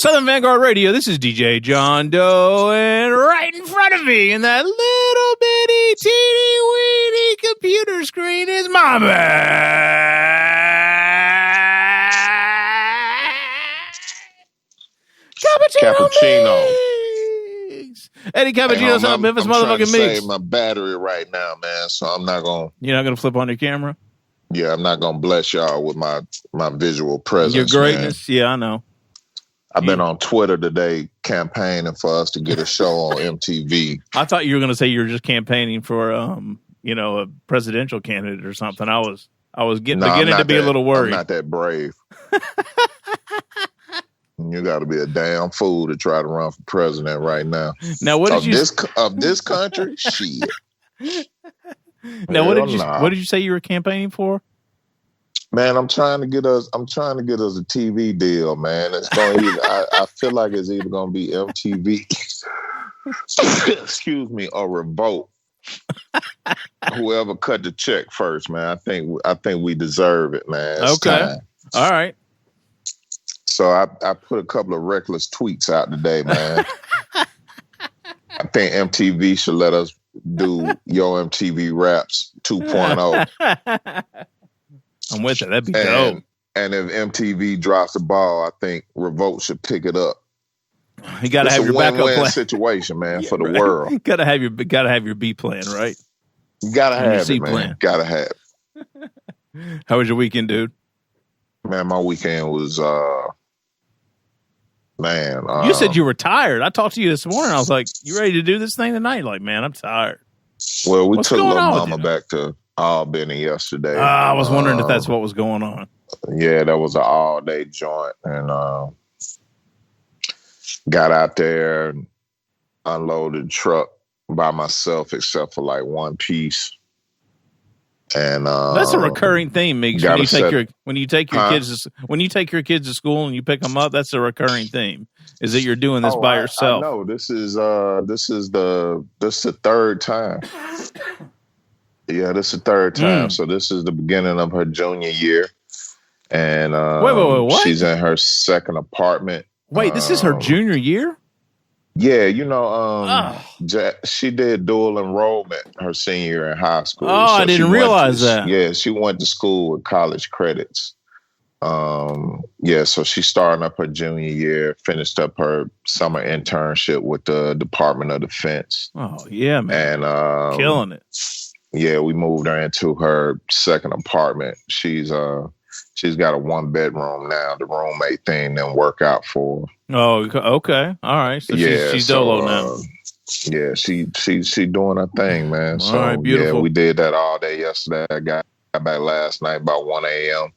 Southern Vanguard Radio, this is DJ John Doe, and right in front of me in that little bitty teeny-weeny computer screen is Mama. Cappuccino. Eddie Cappuccino's out of Memphis, motherfucking Mix. I'm trying to save my battery right now, man, so I'm not going to... You're not going to flip on your camera? Yeah, I'm not going to bless y'all with my visual presence, your greatness, man. Yeah, I know. I've been on Twitter today campaigning for us to get a show on MTV. I thought you were going to say you were just campaigning for, a presidential candidate or something. I was beginning to be a little worried. I'm not that brave. You got to be a damn fool to try to run for president right now. Now, what did of this country? Shit. Now, what did you say you were campaigning for? Man, I'm trying to get us a TV deal, man. It's going I feel like it's either going to be MTV, excuse me, or Revolt. Whoever cut the check first, man. I think we deserve it, man. It's time. All right. So I put a couple of reckless tweets out today, man. I think MTV should let us do Yo MTV Raps 2.0. I'm with it. That'd be dope. And if MTV drops the ball, I think Revolt should pick it up. You got to have your backup plan. Situation, man, for the world. Got to have your B plan, right? You got to have it, man. Got to have it. How was your weekend, dude? Man, my weekend was, you said you were tired. I talked to you this morning. I was like, you ready to do this thing tonight? Like, man, I'm tired. Well, we took little mama back to Albany yesterday. I was wondering if that's what was going on. Yeah, that was an all-day joint. And got out there and unloaded the truck by myself except for like one piece. And that's a recurring theme, Migs. When you take your kids to school and you pick them up, that's a recurring theme. Is that you're doing this by yourself? No, this is the third time. Yeah, this is the third time. So this is the beginning of her junior year, and wait, what? She's in her second apartment. Wait, this is her junior year? Yeah, she did dual enrollment her senior year in high school. Oh, so I didn't realize that. Yeah, she went to school with college credits. So she's starting up her junior year, finished up her summer internship with the Department of Defense. Oh, yeah, man. And killing it. Yeah, we moved her into her second apartment. She's got a 1-bedroom now. The roommate thing didn't work out for her. Oh, okay. All right. So she's dolo now. Yeah, she's doing her thing, man. So, all right, beautiful. Yeah, we did that all day yesterday. I got back last night about 1 a.m.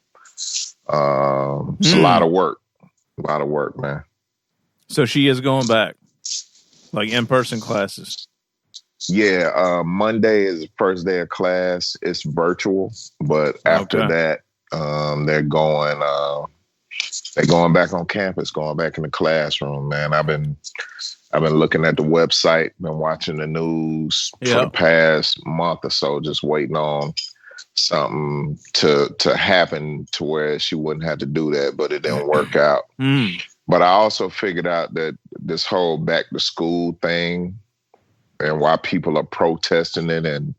It's a lot of work. A lot of work, man. So she is going back, like in-person classes. Yeah, Monday is the first day of class. It's virtual, but after that, they're going back on campus, going back in the classroom, man. I've been looking at the website, been watching the news for the past month or so, just waiting on something to happen to where she wouldn't have to do that, but it didn't work out. But I also figured out that this whole back to school thing and why people are protesting it and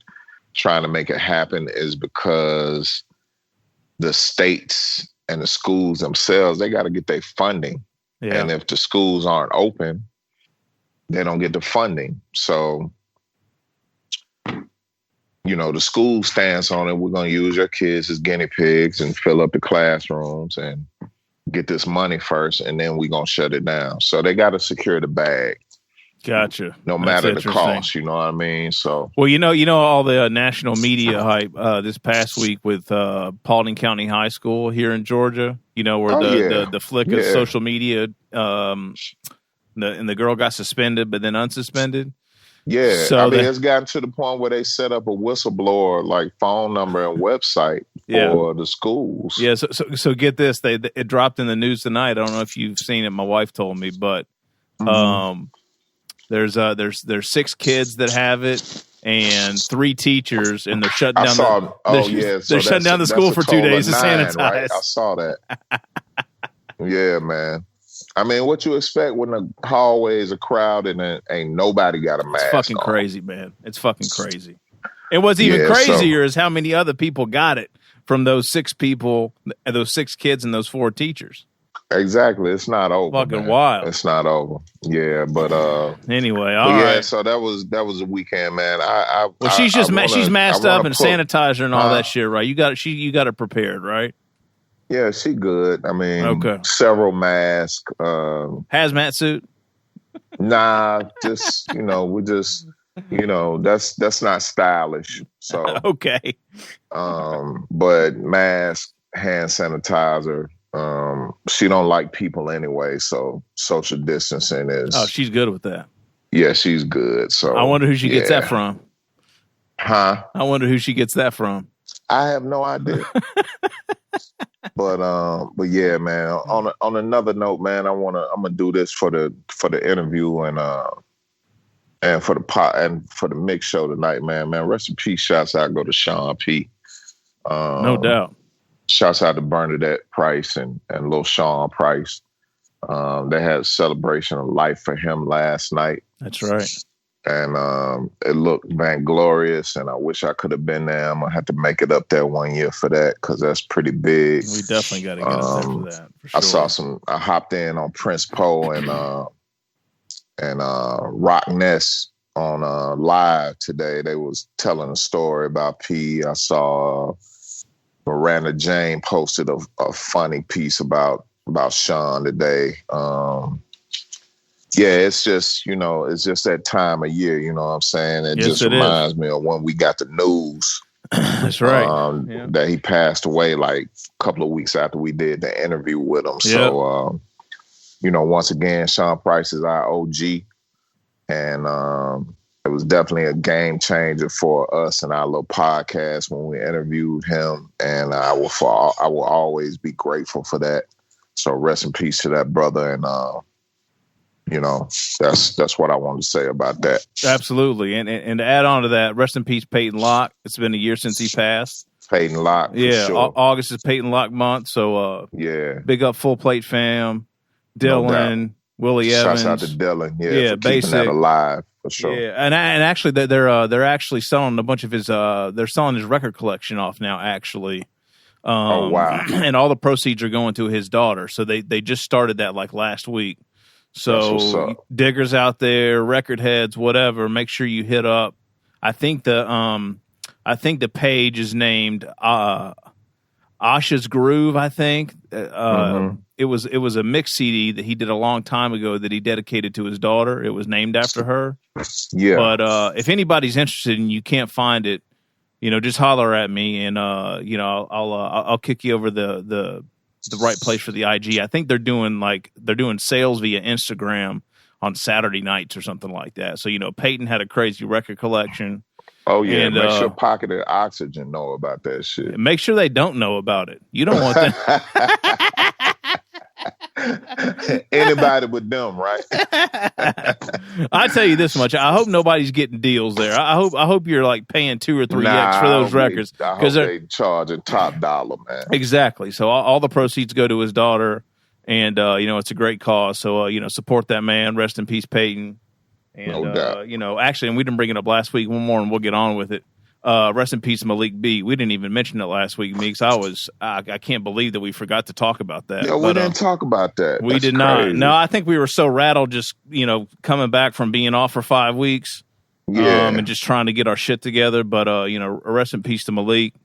trying to make it happen is because the states and the schools themselves, they got to get their funding. Yeah. And if the schools aren't open, they don't get the funding. So, the school stance on it, we're going to use your kids as guinea pigs and fill up the classrooms and get this money first, and then we're going to shut it down. So they got to secure the bag. Gotcha. No matter the cost, you know what I mean? So, well, all the national media hype this past week with Paulding County High School here in Georgia, where the flick of social media, and the girl got suspended but then unsuspended. Yeah, so it's gotten to the point where they set up a whistleblower like phone number and website for the schools. Yeah, so get this, it dropped in the news tonight. I don't know if you've seen it. My wife told me, but there's 6 kids that have it and 3 teachers, and they're shutting down. They're shutting down the school for 2 days to sanitize. Right? I saw that. Yeah, man. I mean, what you expect when the hallways are crowded and ain't nobody got a mask on? It's fucking crazy, man. It's fucking crazy. And what's even crazier is how many other people got it from those 6 people, those 6 kids and those 4 teachers. Exactly. It's not over. Fucking wild. It's not over. Yeah, but anyway, all right. So that was a weekend, man. She's masked up and sanitizer and all that shit, right? You got it prepared, right? Yeah, she good. I mean, several masks. Hazmat suit? Nah, just we just that's not stylish. So okay. But mask, hand sanitizer. She don't like people anyway, so social distancing is. Oh, she's good with that. Yeah, she's good. So I wonder who she gets that from. Huh? I wonder who she gets that from. I have no idea. But yeah, man. On another note, man, I'm gonna do this for the interview and for the mix show tonight, man. Man, rest in peace. Shouts out go to Sean P. No doubt. Shouts out to Bernadette Price and Lil Sean Price. They had a celebration of life for him last night. That's right. And it looked vainglorious, and I wish I could have been there. I'm going to have to make it up there one year for that because that's pretty big. We definitely got to get up there for that. For sure. I hopped in on Prince Poe and Rock Ness on live today. They was telling a story about P. I saw Miranda Jane posted a funny piece about Sean today. Yeah, it's just, it's just that time of year, you know what I'm saying? It reminds me of when we got the news. That's right. That he passed away like a couple of weeks after we did the interview with him. Yep. So, once again, Sean Price is our OG. And it was definitely a game changer for us and our little podcast when we interviewed him. And I will always be grateful for that. So rest in peace to that brother. And, that's what I wanted to say about that. Absolutely. And to add on to that, rest in peace, Peyton Locke. It's been a year since he passed. Peyton Locke. Yeah. Sure. August is Peyton Locke month. So, big up Full Plate fam, Dylan, Willie Evans. Shouts out to Dylan. Yeah. For keeping that alive. For sure. Yeah. And actually they're actually selling a bunch of his, they're selling his record collection off now, actually. Oh, wow. And all the proceeds are going to his daughter. So they just started that like last week. So diggers out there, record heads, whatever, make sure you hit up. I think the page is named Asha's Groove, I think. It was a mix CD that he did a long time ago that he dedicated to his daughter. It was named after her. Yeah. But if anybody's interested and you can't find it, just holler at me and I'll kick you over the right place for the IG. I think they're doing sales via Instagram on Saturday nights or something like that. So, Peyton had a crazy record collection. Oh yeah. And, make sure Pocket and Oxygen know about that shit. Make sure they don't know about it. You don't want that. Anybody but them, right? I tell you this much: I hope nobody's getting deals there. I hope you're like paying 2 or 3x for those records because they charging top dollar, man. Exactly. So all the proceeds go to his daughter, and it's a great cause. So support that man. Rest in peace, Peyton. And no doubt. Actually, and we didn't bring it up last week. One more, and we'll get on with it. Rest in peace, Malik B. We didn't even mention it last week, Meeks. I can't believe that we forgot to talk about that. Yeah, we didn't talk about that. We did not. No, I think we were so rattled just, coming back from being off for 5 weeks. Yeah. And just trying to get our shit together. But, rest in peace to Malik.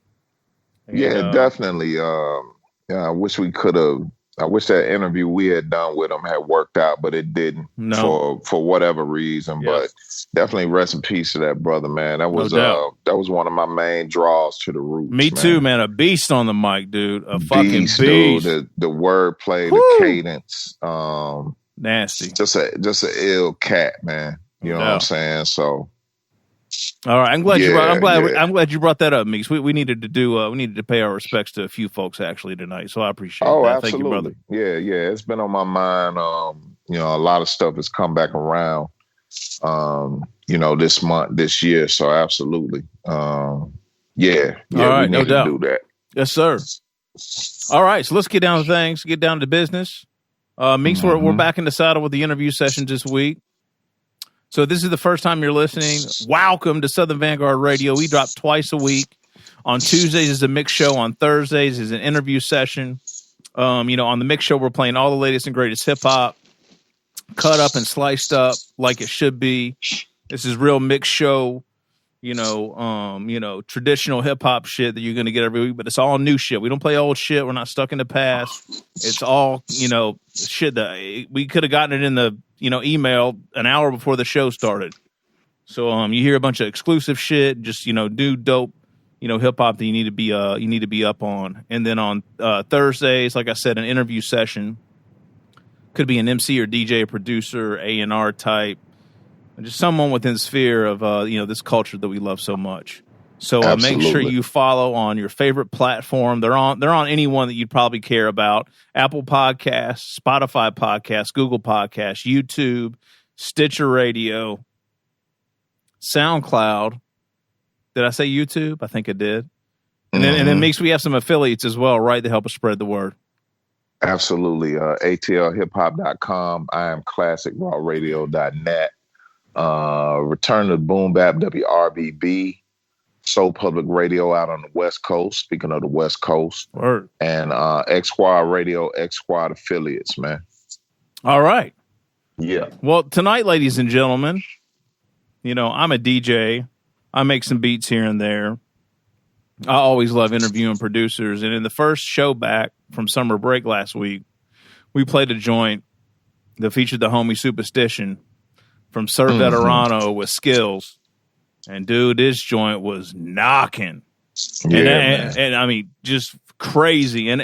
And, definitely. I wish we could have. I wish that interview we had done with him had worked out, but it didn't for whatever reason. Yep. But definitely rest in peace to that brother, man. That was one of my main draws to the roots. Me too, man. A beast on the mic, dude. A fucking beast. Dude. The wordplay, the cadence, nasty. Just a ill cat, man. You know what I'm saying? So. All right, I'm glad you brought that up, Meeks. We needed to pay our respects to a few folks actually tonight, so I appreciate that. Absolutely. Thank you, brother. Yeah, it's been on my mind. A lot of stuff has come back around. This year, so absolutely. All right, we need to do that. Yes, sir. All right, so let's get down to things. Get down to business. Meeks, we're back in the saddle with the interview sessions this week. So this is the first time you're listening. Welcome to Southern Vanguard Radio. We drop twice a week. On Tuesdays is a mix show. On Thursdays is an interview session. On the mix show, we're playing all the latest and greatest hip hop, cut up and sliced up like it should be. This is real mix show, traditional hip hop shit that you're going to get every week, but it's all new shit. We don't play old shit. We're not stuck in the past. It's all, shit that we could have gotten it in the, email an hour before the show started. So, you hear a bunch of exclusive shit, just, new dope, hip hop that you need to be up on. And then on Thursdays, like I said, an interview session. Could be an MC or DJ, producer, A&R type, just someone within the sphere of this culture that we love so much. So make sure you follow on your favorite platform. They're on any one that you'd probably care about: Apple Podcasts, Spotify Podcasts, Google Podcasts, YouTube, Stitcher Radio, SoundCloud. Did I say YouTube? I think I did. And then Meeks, we have some affiliates as well, right, to help us spread the word. Absolutely. ATLHipHop.com. I am ClassicRawRadio.net. Return to BoomBap, WRBB. Soul Public Radio out on the West Coast. Speaking of the West Coast. Word. And X Squad Radio, X Squad affiliates, man. All right. Yeah. Well, tonight, ladies and gentlemen, I'm a DJ. I make some beats here and there. I always love interviewing producers. And in the first show back from summer break last week, we played a joint that featured the homie Supastition from SIR VETERANO with Skillz. And dude, this joint was knocking. Yeah, and I mean, just crazy. And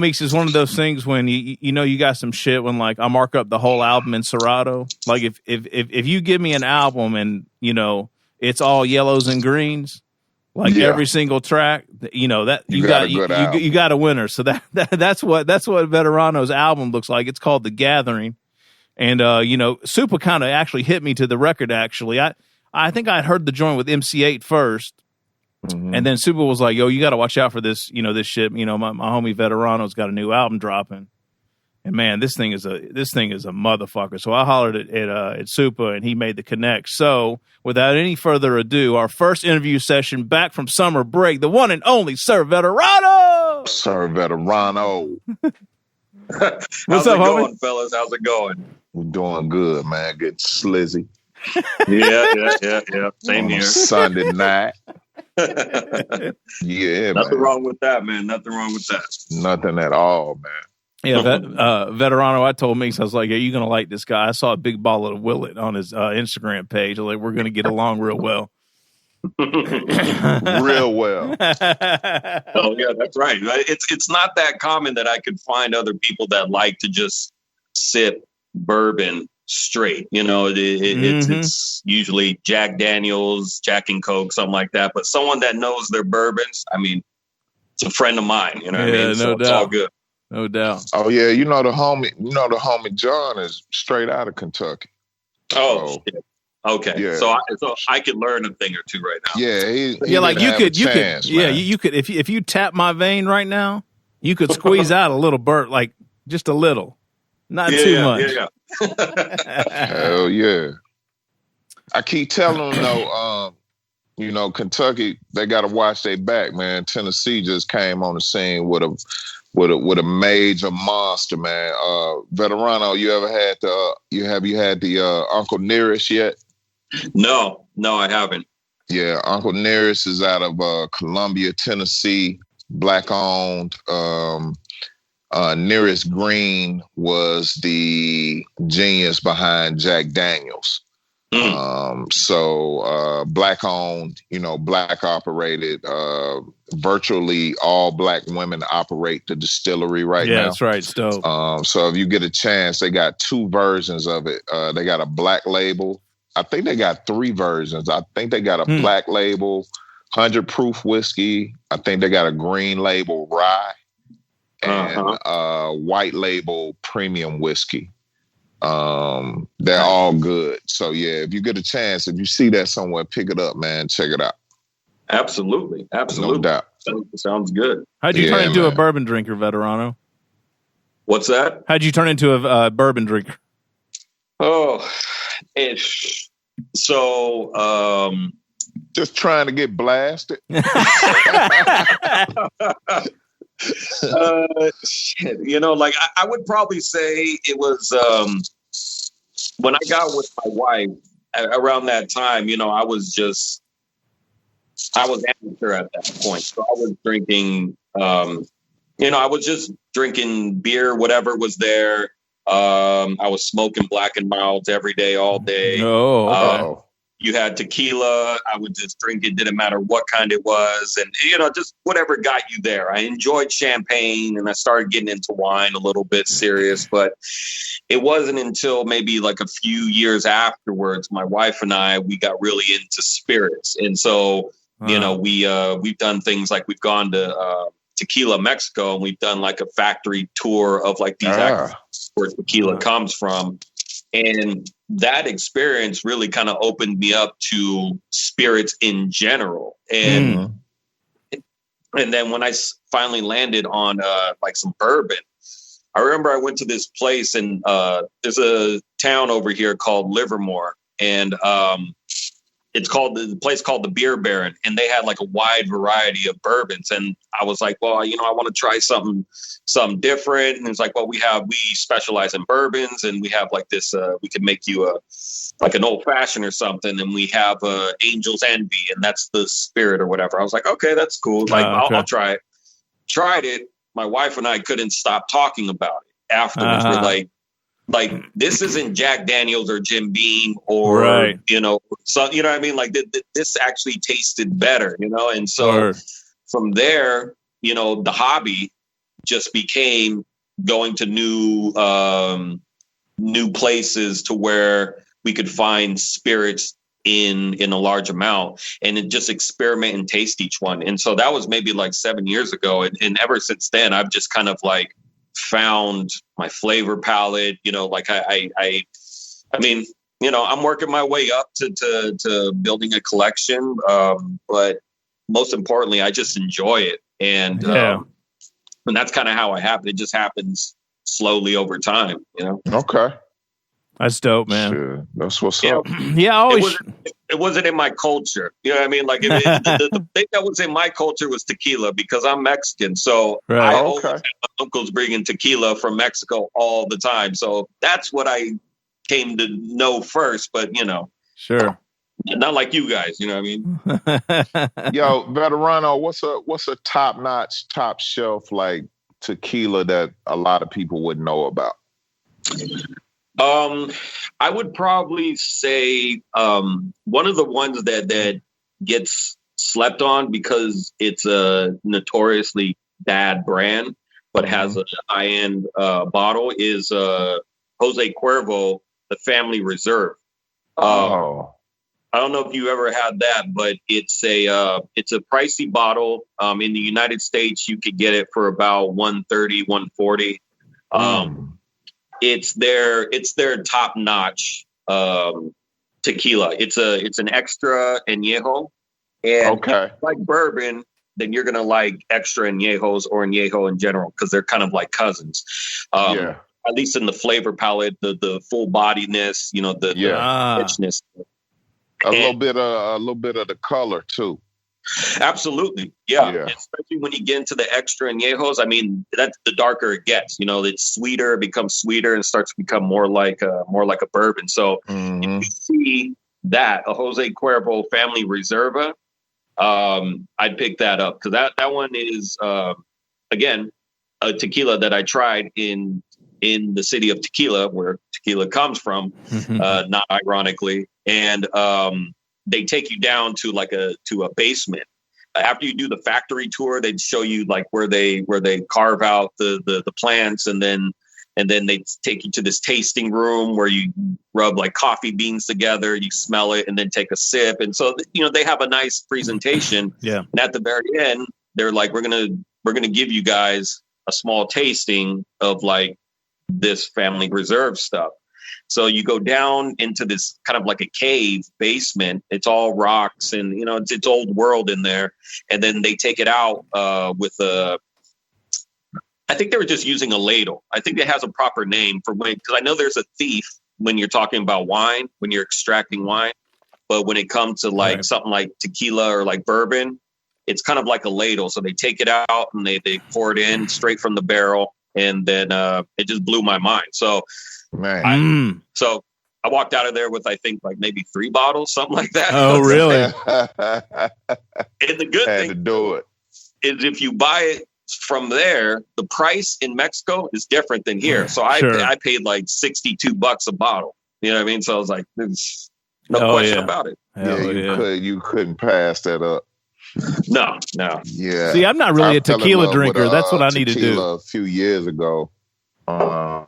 Meeks, is one of those things when you got some shit when like I mark up the whole album in Serato. Like if you give me an album and it's all yellows and greens, like every single track, that you got a winner. So that's what Veterano's album looks like. It's called The Gathering. And Supa kind of actually hit me to the record. Actually, I think I'd heard the joint with MC8 first, and then Supa was like, "Yo, you got to watch out for this, this shit. My homie Veterano's got a new album dropping, and man, this thing is a motherfucker." So I hollered at Supa, and he made the connect. So without any further ado, our first interview session back from summer break, the one and only SIR VETERANO. SIR VETERANO. What's up, going, fellas? How's it going? We're doing good, man. Getting slizzy. Yeah. Same here. Sunday night. Nothing wrong with that, man. Nothing wrong with that. Nothing at all, man. Yeah, Veterano, I told Meeks, I was like, "Are you going to like this guy?" I saw a big ball of Willet on his Instagram page. I was like, we're going to get along real well. Real well. Oh yeah, that's right. It's not that common that I could find other people that like to just sip bourbon straight. It's usually Jack Daniels, Jack and Coke, something like that. But someone that knows their bourbons, I mean, it's a friend of mine. You know what I mean? So it's all good. No doubt. Oh yeah, the homie John is straight out of Kentucky. Oh, so, shit. Okay. Yeah. So I could learn a thing or two right now. Yeah, like you could if you tap my vein right now, you could squeeze out a little burp, like just a little, not too much. Yeah. Hell yeah. I keep telling them though, Kentucky, they got to watch their back, man. Tennessee just came on the scene with a major monster, man. Veterano, you had the Uncle Nearest yet? No, I haven't. Yeah, Uncle Nearest is out of Columbia, Tennessee, black owned. Nearest Green was the genius behind Jack Daniels. So black owned, black operated, virtually all black women operate the distillery right now. Yeah, that's right. It's dope. So if you get a chance, they got two versions of it. They got a black label. I think they got three versions. I think they got a black label, 100 proof whiskey. I think they got a green label rye and white label premium whiskey. They're all good. So yeah, if you get a chance, if you see that somewhere, pick it up, man. Check it out. Absolutely. No doubt. Sounds good. How'd you turn into a bourbon drinker, Veterano? What's that? How'd you turn into a bourbon drinker? Oh, just trying to get blasted. You know, like I would probably say it was when I got with my wife around that time. You know, I was amateur at that point, so I was drinking. You know, I was just drinking beer, whatever was there. I was smoking Black and Milds every day, all day. You had tequila. I would just drink it. Didn't matter what kind it was. And, you know, just whatever got you there. I enjoyed champagne and I started getting into wine a little bit serious. But it wasn't until maybe like a few years afterwards, my wife and we got really into spirits. And so, you know, we've done things like we've gone to Tequila, Mexico, and we've done like a factory tour of like these actors where tequila comes from. And that experience really kind of opened me up to spirits in general. And then when I finally landed on like some bourbon, I remember I went to this place and there's a town over here called Livermore, and it's called the place called the Beer Baron, and they had like a wide variety of bourbons. And I was like, well, you know, I want to try something different. And it's like, well, we specialize in bourbons, and we have like this, we could make you like an old fashioned or something. And we have Angel's Envy, and that's the spirit or whatever. I was like, okay, that's cool. Like, I'll try it. Tried it. My wife and I couldn't stop talking about it afterwards. We're like, this isn't Jack Daniels or Jim Beam or, you know, so, you know what I mean? Like this actually tasted better, you know? And so from there, you know, the hobby just became going to new places to where we could find spirits in a large amount and then just experiment and taste each one. And so that was maybe like 7 years ago. And ever since then, I've just kind of like found my flavor palette, you know, like I mean, you know, I'm working my way up to building a collection. But most importantly, I just enjoy it. And that's kind of how it happened. It just happens slowly over time, you know? Okay. That's dope, man. Sure. That's what's up. Yeah, it wasn't in my culture. You know what I mean? Like the thing that was in my culture was tequila because I'm Mexican. So I always had my uncles bringing tequila from Mexico all the time. So that's what I came to know first. But, you know. Sure. Not like you guys, you know what I mean? Yo, Veterano, what's a top-notch, top shelf like tequila that a lot of people wouldn't know about? I would probably say one of the ones that gets slept on because it's a notoriously bad brand, but has a high-end bottle is Jose Cuervo, the Family Reserve. I don't know if you ever had that, but it's a pricey bottle. In the United States, you could get it for about $130, $140. It's their top notch tequila. It's an extra añejo, and like bourbon, then you're gonna like extra añejos or añejo in general because they're kind of like cousins. At least in the flavor palette, the full bodiness, you know, the richness. A little bit of the color too. Absolutely. Yeah. Especially when you get into the extra añejos. I mean, that's the darker it gets, you know, it's sweeter, it becomes sweeter and starts to become more like a bourbon. So if you see that, a Jose Cuervo Family Reserva, I'd pick that up because that one is, again, a tequila that I tried in the city of Tequila, where tequila comes from, not ironically. And, they take you down to a basement. After you do the factory tour, they'd show you like where they carve out the plants, and then they take you to this tasting room where you rub like coffee beans together, you smell it, and then take a sip. And so, you know, they have a nice presentation. And at the very end, they're like, we're gonna give you guys a small tasting of like this Family Reserve stuff. So you go down into this kind of like a cave basement. It's all rocks and, you know, it's old world in there. And then they take it out with I think they were just using a ladle. I think it has a proper name for when, because I know there's a thief when you're talking about wine, when you're extracting wine. But when it comes to like something like tequila or like bourbon, it's kind of like a ladle. So they take it out and they pour it in straight from the barrel. And then it just blew my mind. So, I walked out of there with, I think, like maybe 3 bottles, something like that. Oh, really? And the good thing to do it is if you buy it from there, the price in Mexico is different than here. So I paid like $62 a bottle. You know what I mean? So I was like, there's no question about it. You couldn't pass that up. No. Yeah. See, I'm not really a tequila drinker. That's what I need to do. A few years ago, I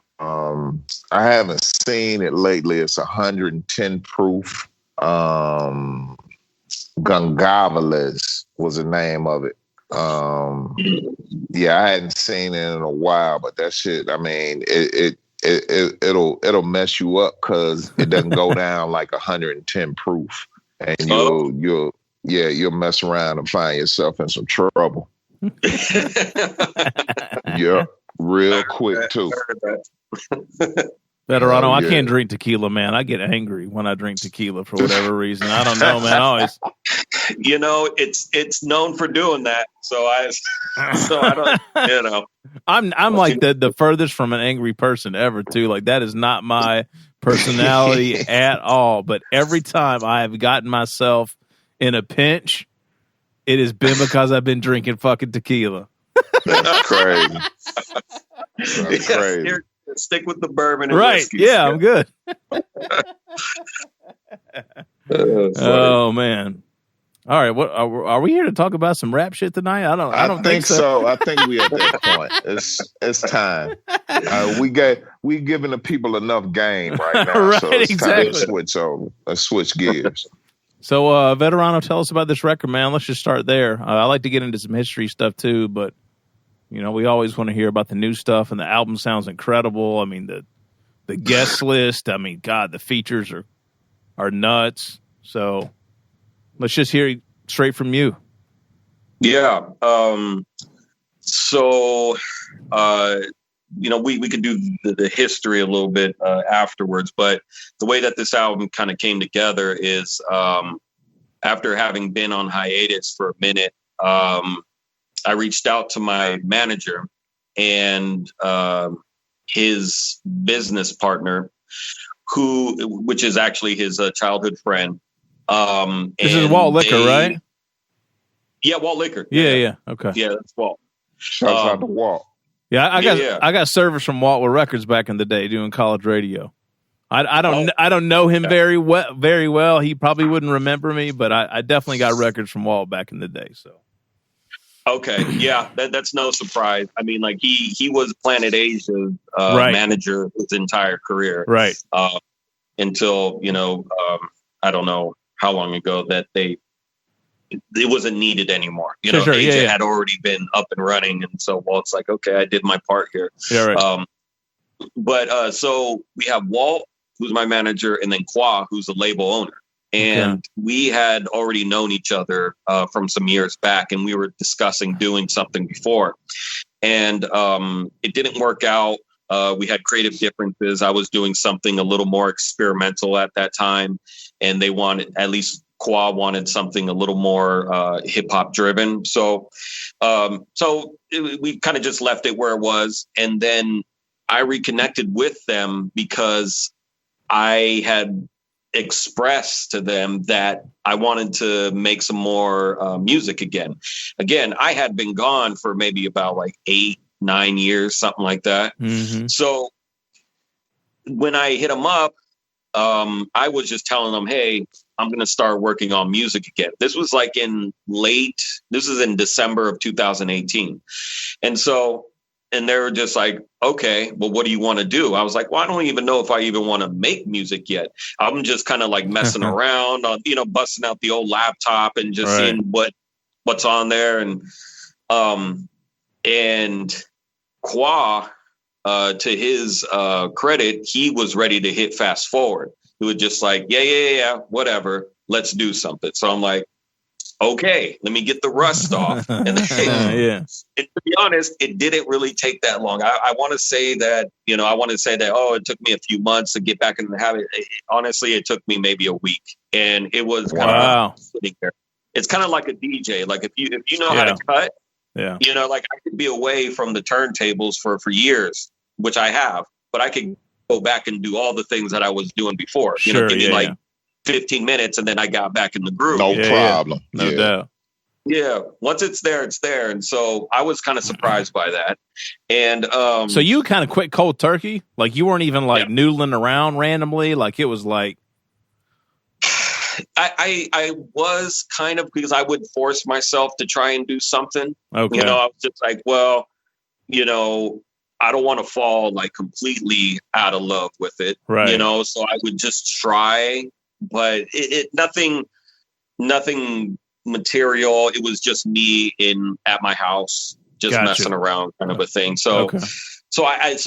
haven't seen it lately. It's 110 proof. Gungavalas was the name of it. I hadn't seen it in a while, but that shit, I mean, it'll mess you up because it doesn't go down like 110 proof, and you'll mess around and find yourself in some trouble. Yeah, real quick too. Veterano, I can't drink tequila, man. I get angry when I drink tequila for whatever reason. I don't know, man. I always, it's known for doing that. So I don't, I'm like the furthest from an angry person ever too. Like that is not my personality at all. But every time I have gotten myself in a pinch, it has been because I've been drinking fucking tequila. That's crazy. That's crazy. Stick with the bourbon and right. whiskey. Yeah, I'm good. Oh man. All right, what are we here to talk about some rap shit tonight? I don't think so. I think we at that point. It's time. We giving the people enough game right now. Right, so it's exactly. time to switch over. Let's switch gears. So, Veterano, tell us about this record, man. Let's just start there. I like to get into some history stuff too, but we always want to hear about the new stuff, and the album sounds incredible. I mean, the guest list. I mean, God, the features are nuts. So let's just hear it straight from you. Yeah. So, we could do the history a little bit afterwards, but the way that this album kind of came together is after having been on hiatus for a minute, I reached out to my manager and his business partner, which is actually his childhood friend. This is Walt Liquor, right? Yeah, Walt Liquor. Yeah. Okay. Yeah, that's Walt. Shouts out to Walt. Yeah, I got service from Walt with records back in the day doing college radio. I don't know him very well. He probably wouldn't remember me, but I definitely got records from Walt back in the day. So. Okay, yeah, that's no surprise. I mean, like he was Planet Asia's manager his entire career, right? Until I don't know how long ago that it wasn't needed anymore. Asia had already been up and running, and so Walt's like, okay, I did my part here. Yeah, right. But so we have Walt, who's my manager, and then Kwa, who's the label owner. And we had already known each other from some years back, and we were discussing doing something before. And it didn't work out. We had creative differences. I was doing something a little more experimental at that time, and they wanted, at least Kwa wanted something a little more hip hop driven. So we kind of just left it where it was. And then I reconnected with them because I had expressed to them that I wanted to make some more music again. I had been gone for maybe about like 8-9 years, something like that. Mm-hmm. So when I hit them up, I was just telling them, hey, I'm going to start working on music again. This was like in December of 2018. And they were just like, okay, well, what do you want to do? I was like, well, I don't even know if I even want to make music yet. I'm just kind of like messing around on, busting out the old laptop and just seeing what's on there. And Kwa, to his credit, he was ready to hit fast forward. He was just like, yeah, whatever. Let's do something. So I'm like, okay, let me get the rust off. And yeah. And to be honest, it didn't really take that long. I want to say that, oh, it took me a few months to get back in the habit. Honestly, it took me maybe a week, and it was kind of sitting there. It's kind of like a DJ. Like if you know how to cut, like I could be away from the turntables for years, which I have, but I could go back and do all the things that I was doing before. Give me 15 minutes, and then I got back in the groove. No problem. No doubt. Yeah, once it's there, it's there. And so I was kind of surprised by that. And so you kind of quit cold turkey? Like you weren't even like noodling around randomly? Like it was like... I was kind of, because I would force myself to try and do something. Okay. I was just like, well, I don't want to fall like completely out of love with it. Right. So I would just try, but nothing material. It was just me at my house, just messing around, kind of a thing. So, so I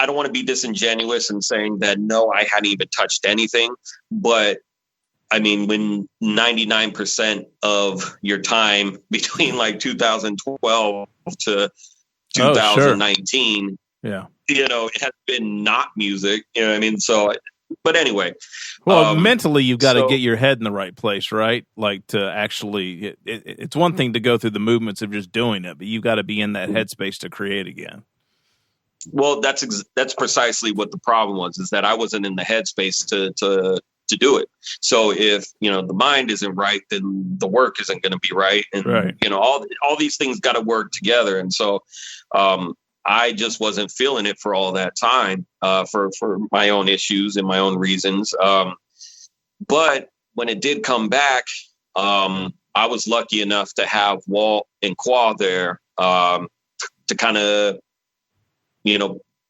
don't want to be disingenuous in saying that no, I hadn't even touched anything. But I mean, when 99% of your time between like 2012 to 2019, it has been not music. You know what I mean? So. But anyway, well, mentally, you've got to get your head in the right place, right? Like to actually, it's one thing to go through the movements of just doing it, but you've got to be in that headspace to create again. Well, that's precisely what the problem was, is that I wasn't in the headspace to do it. So if, the mind isn't right, then the work isn't going to be right. And, all these things got to work together. And so, I just wasn't feeling it for all that time, for my own issues and my own reasons. But when it did come back, I was lucky enough to have Walt and Qua there to kind of,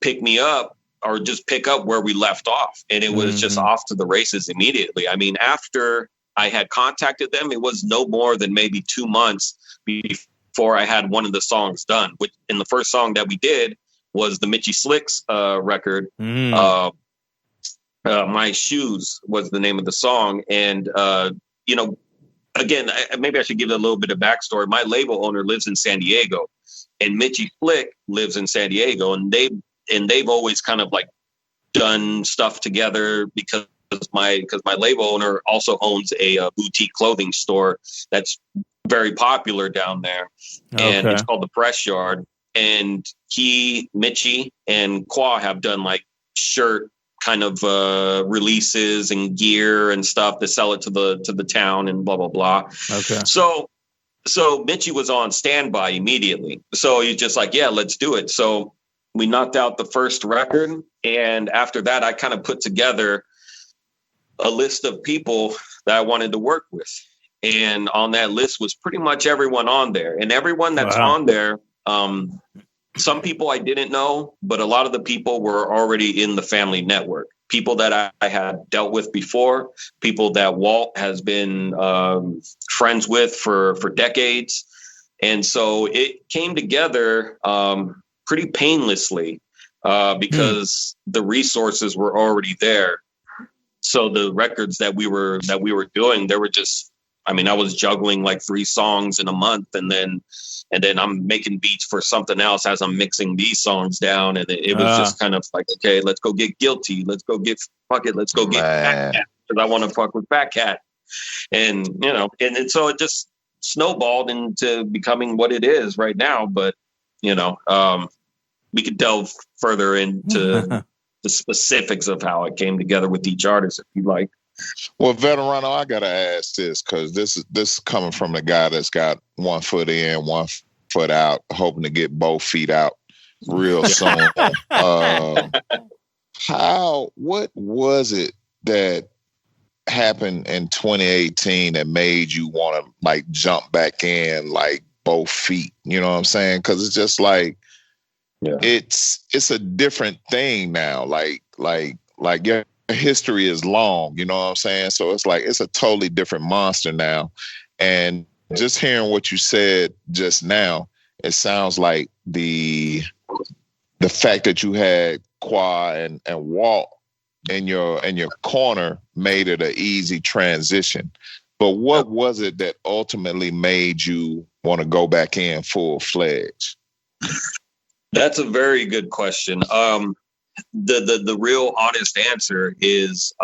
pick me up, or just pick up where we left off. And it was just off to the races immediately. I mean, after I had contacted them, it was no more than maybe 2 months before I had one of the songs done. And the first song that we did was the MITCHY SLICK record. My Shoes was the name of the song. And, again, maybe I should give it a little bit of backstory. My label owner lives in San Diego, and MITCHY SLICK lives in San Diego. And they've always kind of like done stuff together because my label owner also owns a boutique clothing store that's very popular down there, and it's called the Press Yard. And Mitchy and Qua have done like shirt kind of releases and gear and stuff to sell it to the town and blah blah blah. Okay. So Mitchy was on standby immediately. So he's just like, yeah, let's do it. So we knocked out the first record, and after that, I kind of put together a list of people that I wanted to work with. And on that list was pretty much everyone on there. And everyone that's on there, some people I didn't know, but a lot of the people were already in the family network. People that I had dealt with before, people that Walt has been friends with for decades. And so it came together pretty painlessly because the resources were already there. So the records that we were doing, they were just, I mean, I was juggling like 3 songs in a month, and then I'm making beats for something else as I'm mixing these songs down. And it was just kind of like, okay, let's go get Guilty. Let's go get Fuck It. Let's go get Fat Kat, because I want to fuck with Fat Kat. And, and so it just snowballed into becoming what it is right now. But, we could delve further into the specifics of how it came together with each artist, if you like. Well, Veterano, I gotta ask this, because this is coming from the guy that's got 1 foot in, 1 foot out, hoping to get both feet out real soon. What was it that happened in 2018 that made you want to like jump back in like both feet? You know what I'm saying? Because it's just like, it's a different thing now. Like your history is long, you know what I'm saying? So it's like, it's a totally different monster now. And just hearing what you said just now, it sounds like the fact that you had Qua and Walt in your corner made it an easy transition. But what was it that ultimately made you want to go back in full-fledged? That's a very good question. The real honest answer is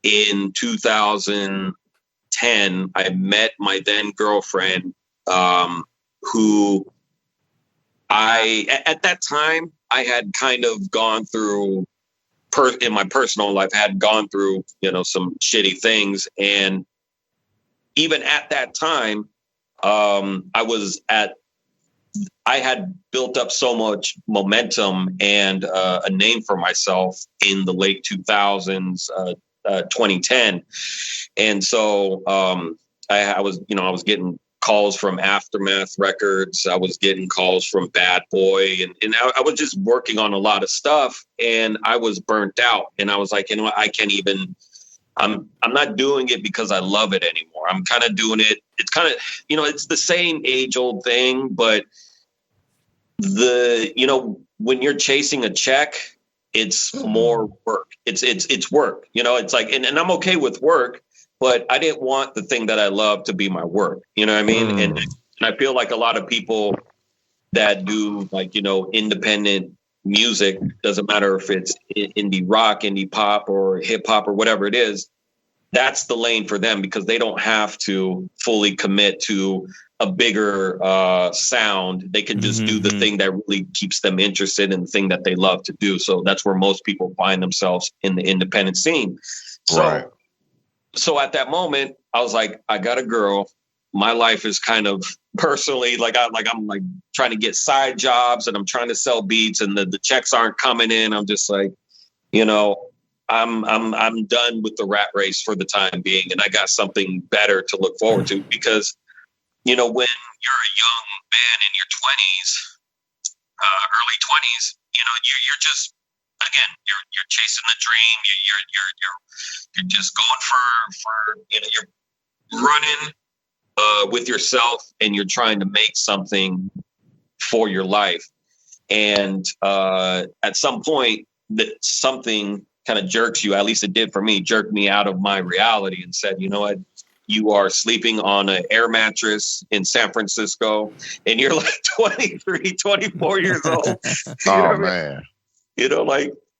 in 2010, I met my then girlfriend, who at that time I had kind of gone through in my personal life, had gone through, some shitty things. And even at that time, I had built up so much momentum and a name for myself in the late 2000s, 2010. And so I was getting calls from Aftermath Records. I was getting calls from Bad Boy. And I was just working on a lot of stuff, and I was burnt out. And I was like, I can't even, I'm not doing it because I love it anymore. I'm kind of doing it. It's kind of, it's the same age old thing, but when you're chasing a check, it's more work. It's work, it's like, and I'm okay with work, but I didn't want the thing that I love to be my work. You know what I mean? And I feel like a lot of people that do independent music, doesn't matter if it's indie rock, indie pop, or hip hop, or whatever it is, that's the lane for them, because they don't have to fully commit to a bigger sound. They can just do the thing that really keeps them interested in the thing that they love to do. So that's where most people find themselves in the independent scene. So at that moment, I was like, I got a girl. My life is kind of personally I'm trying to get side jobs, and I'm trying to sell beats, and the checks aren't coming in. I'm just like, I'm done with the rat race for the time being, and I got something better to look forward to, because when you're a young man in your 20s, early 20s, you're just, again, you're chasing the dream. You're just going for you're running with yourself, and you're trying to make something for your life. And at some point, that something kind of jerks you, at least it did for me, jerked me out of my reality and said, you know what? You are sleeping on an air mattress in San Francisco, and you're like 23, 24 years old. Oh man.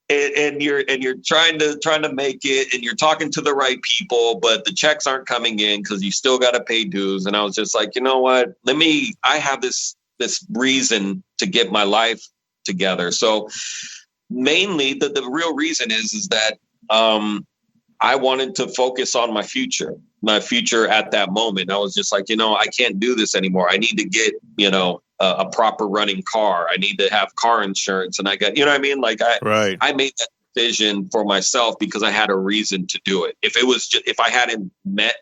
And you're trying to make it, and you're talking to the right people, but the checks aren't coming in because you still got to pay dues. And I was just like, you know what? I have this reason to get my life together. So mainly the real reason is that I wanted to focus on my future at that moment. I was just like, I can't do this anymore. I need to get, a proper running car. I need to have car insurance. And I got, I mean? Like I made that decision for myself because I had a reason to do it. If I hadn't met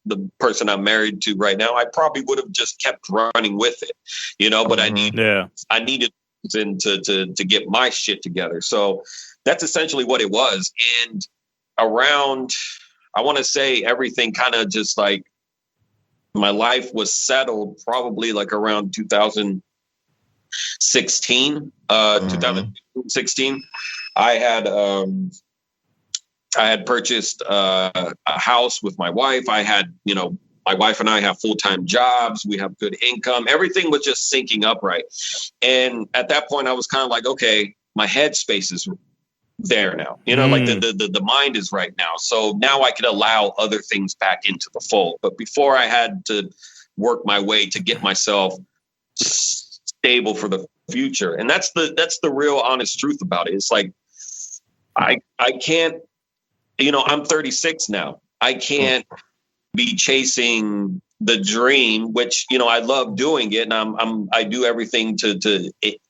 the person I'm married to right now, I probably would have just kept running with it, but I needed to get my shit together. So that's essentially what it was. And around, I want to say everything kind of just like, my life was settled probably like around 2016. 2016, I had purchased a house with my wife. I had, my wife and I have full-time jobs. We have good income. Everything was just syncing up right. And at that point, I was kind of like, okay, my headspace is there now, like the mind is right now. So now I could allow other things back into the fold. But before, I had to work my way to get myself stable for the future. And that's the real honest truth about it. It's like, I can't, I'm 36 now. I can't be chasing the dream, which, I love doing it. And I do everything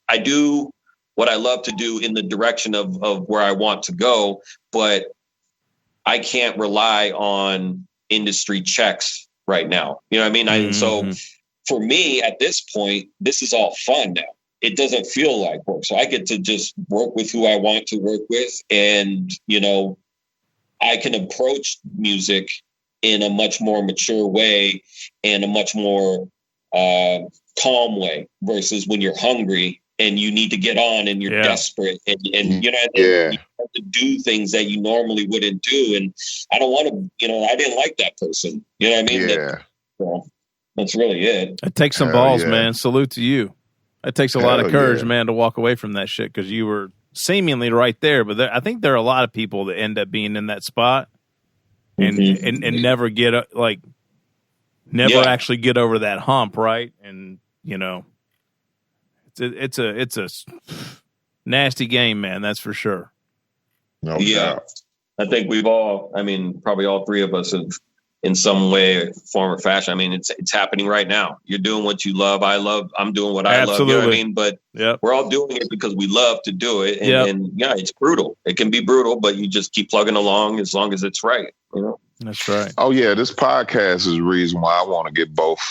I do what I love to do in the direction of where I want to go, but I can't rely on industry checks right now. You know what I mean? So for me at this point, this is all fun now. It doesn't feel like work. So I get to just work with who I want to work with. And, I can approach music in a much more mature way and a much more calm way versus when you're hungry and you need to get on and you're desperate and you have to do things that you normally wouldn't do. And I don't want to, I didn't like that person. You know what I mean? Yeah. That's really it. It takes some balls, man. Salute to you. It takes a lot of courage, man, to walk away from that shit because you were seemingly right there. But I think there are a lot of people that end up being in that spot and never get actually get over that hump, right? And it's a nasty game, man. That's for sure. No doubt. I think probably all three of us have, in some way, form, or fashion. I mean, it's happening right now. You're doing what you love. I'm doing what I love. You know what I mean? But we're all doing it because we love to do it. And it's brutal. It can be brutal, but you just keep plugging along as long as it's right. That's right. Oh yeah, this podcast is the reason why I want to get both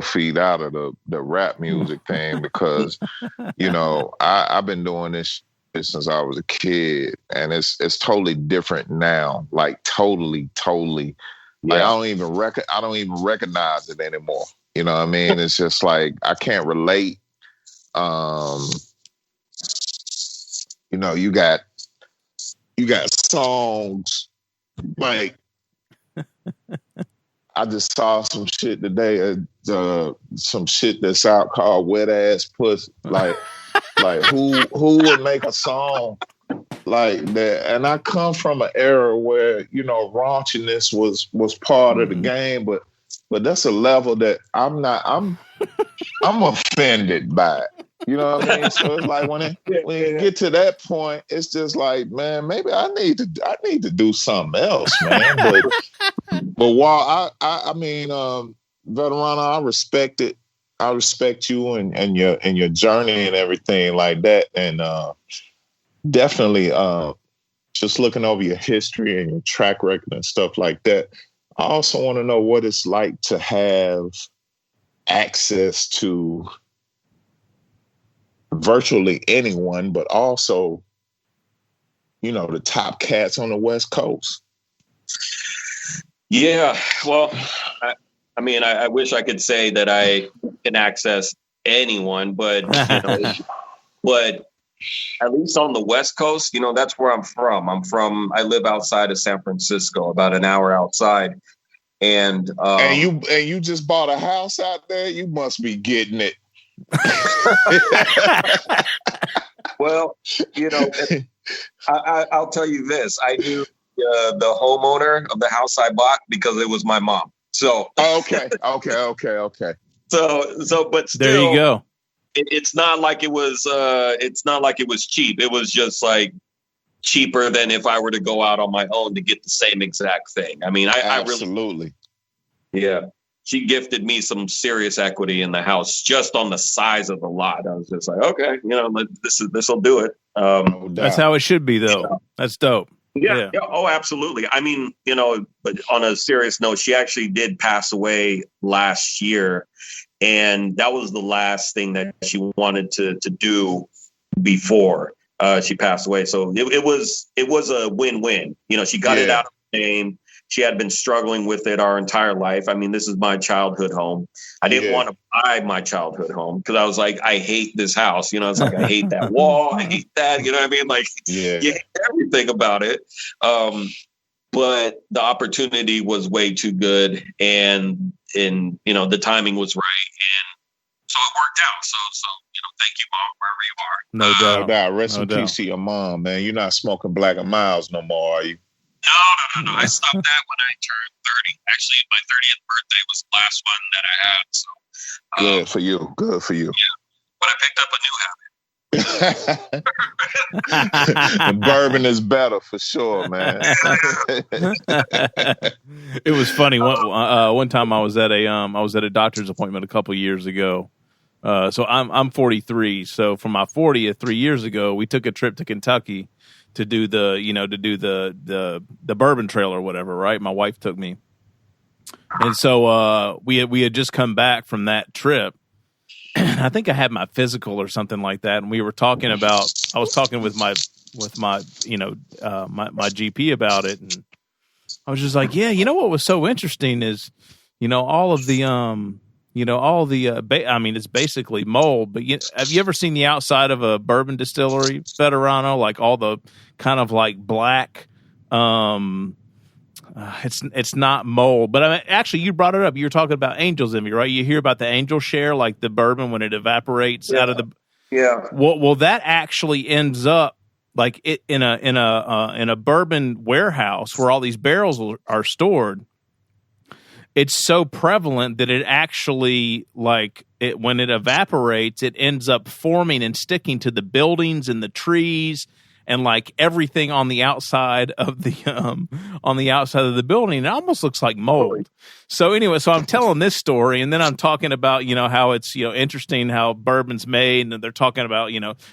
feet out of the rap music thing because I've been doing this since I was a kid, and it's totally different now. Like totally. Like I don't even recognize it anymore. You know what I mean? It's just like I can't relate. You got songs like I just saw some shit today. Some shit that's out called "Wet Ass Pussy." Like who would make a song like that? And I come from an era where raunchiness was part of the game, but that's a level that I'm offended by it. You know what I mean? So it's like when you get to that point, it's just like, man, maybe I need to do something else, man. But while I mean, Veterano, I respect it. I respect you and your journey and everything like that, and definitely just looking over your history and your track record and stuff like that. I also want to know what it's like to have access to virtually anyone, but also, the top cats on the West Coast. Yeah, well, I wish I could say that I can access anyone, but but at least on the West Coast, that's where I'm from. I live outside of San Francisco, about an hour outside, and you just bought a house out there. You must be getting it. Well, I'll tell you this. I knew the homeowner of the house I bought because it was my mom. So okay. So, but still, there you go. It's not like it was. It's not like it was cheap. It was just like cheaper than if I were to go out on my own to get the same exact thing. I mean, absolutely. Yeah. She gifted me some serious equity in the house just on the size of the lot. I was just like, okay, this will do it. That's how it should be, though. Yeah. That's dope. Yeah. Oh, absolutely. I mean, but on a serious note, she actually did pass away last year, and that was the last thing that she wanted to do before she passed away. So it was a win-win. She got it out of the name. She had been struggling with it our entire life. I mean, this is my childhood home. I didn't want to buy my childhood home because I was like, I hate this house. It's like, I hate that wall. I hate that. You know what I mean? Like, you hate everything about it. But the opportunity was way too good. And the timing was right. And so it worked out. So thank you, Mom, wherever you are. No doubt. Rest in peace to your mom, man. You're not smoking Black and Miles no more, are you? No. I stopped that when I turned 30. Actually, my 30th birthday was the last one that I had. So Good for you. Yeah. But I picked up a new habit. Bourbon is better for sure, man. It was funny. One time I was at a doctor's appointment a couple years ago. So I'm 43. So for my 40th, 3 years ago, we took a trip to Kentucky to do the bourbon trail or whatever, right? My wife took me. And so we had just come back from that trip. I think I had my physical or something like that, and we were talking about. I was talking with my my GP about it, and I was just like, yeah, what was so interesting is, all of the all the, it's basically mold, but have you ever seen the outside of a bourbon distillery, Veterano? Like all the kind of like black, it's not mold, but actually you brought it up. You were talking about Angel's Envy, right? You hear about the angel share, like the bourbon when it evaporates out of the. Yeah. Well, that actually ends up like it in a bourbon warehouse where all these barrels are stored. It's so prevalent that it actually, when it evaporates, it ends up forming and sticking to the buildings and the trees and like everything on the outside of the building. It almost looks like mold. So anyway, I'm telling this story, and then I'm talking about how it's interesting how bourbon's made, and they're talking about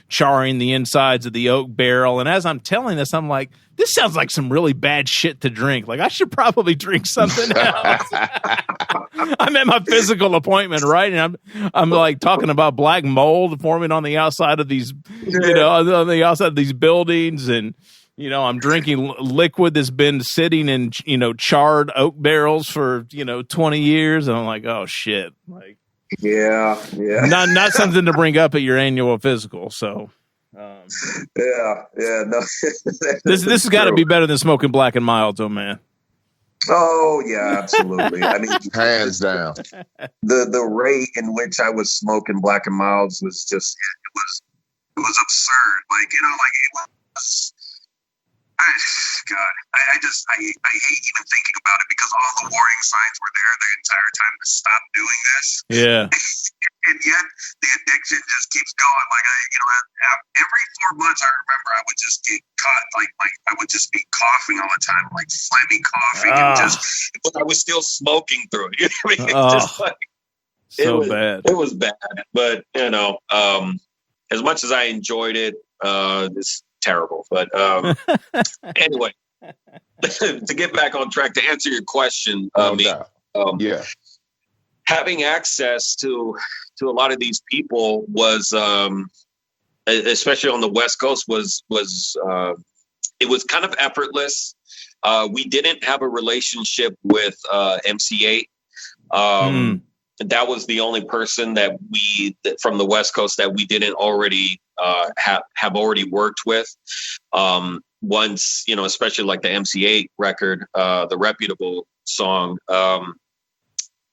charring the insides of the oak barrel. And as I'm telling this, I'm like, this sounds like some really bad shit to drink. Like I should probably drink something else. I'm at my physical appointment, right? And I'm like talking about black mold forming on the outside of these, on the outside of these buildings, and I'm drinking liquid that's been sitting in charred oak barrels for 20 years, and I'm like, oh shit, like yeah, not something to bring up at your annual physical. So. No. This has got to be better than smoking Black and Milds, oh man. Oh yeah, absolutely. I mean, hands down. The rate in which I was smoking Black and Milds was just it was absurd. Like it was. I hate even thinking about it because all the warning signs were there the entire time to stop doing this. Yeah. And yet the addiction just keeps going. Like every 4 months, I remember I would just get caught. Like I would just be coughing all the time, like phlegmy coughing, but I was still smoking through it. Just like bad. It was bad, but as much as I enjoyed it, it's terrible. But anyway, to get back on track, to answer your question, having access to a lot of these people was, especially on the West Coast, was it was kind of effortless. We didn't have a relationship with MC8. That was the only person that from the West Coast that we didn't already have already worked with. Once, especially like the MC8 record, the Reputable song,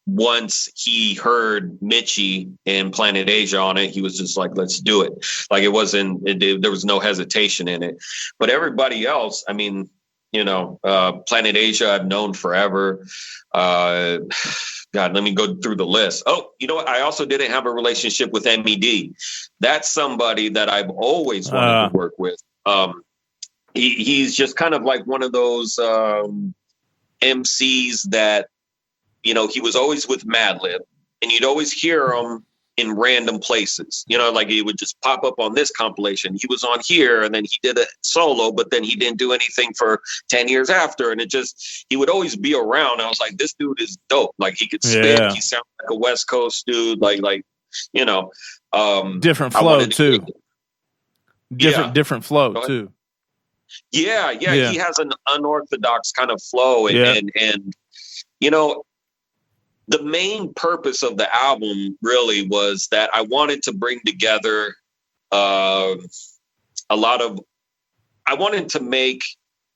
once he heard Mitchy and Planet Asia on it, he was just like, let's do it. Like there was no hesitation in it. But everybody else, I mean, Planet Asia I've known forever. God, let me go through the list. Oh, you know what? I also didn't have a relationship with MED. That's somebody that I've always wanted to work with. He's just kind of like one of those MCs that, he was always with Madlib, and you'd always hear him in random places. Like he would just pop up on this compilation. He was on here, and then he did a solo, but then he didn't do anything for 10 years after. And he would always be around. I was like, this dude is dope. Like he could spit. Yeah. He sounded like a West Coast dude. Different flow too. Different flow too. Yeah. He has an unorthodox kind of flow, and the main purpose of the album really was that I wanted to bring together I wanted to make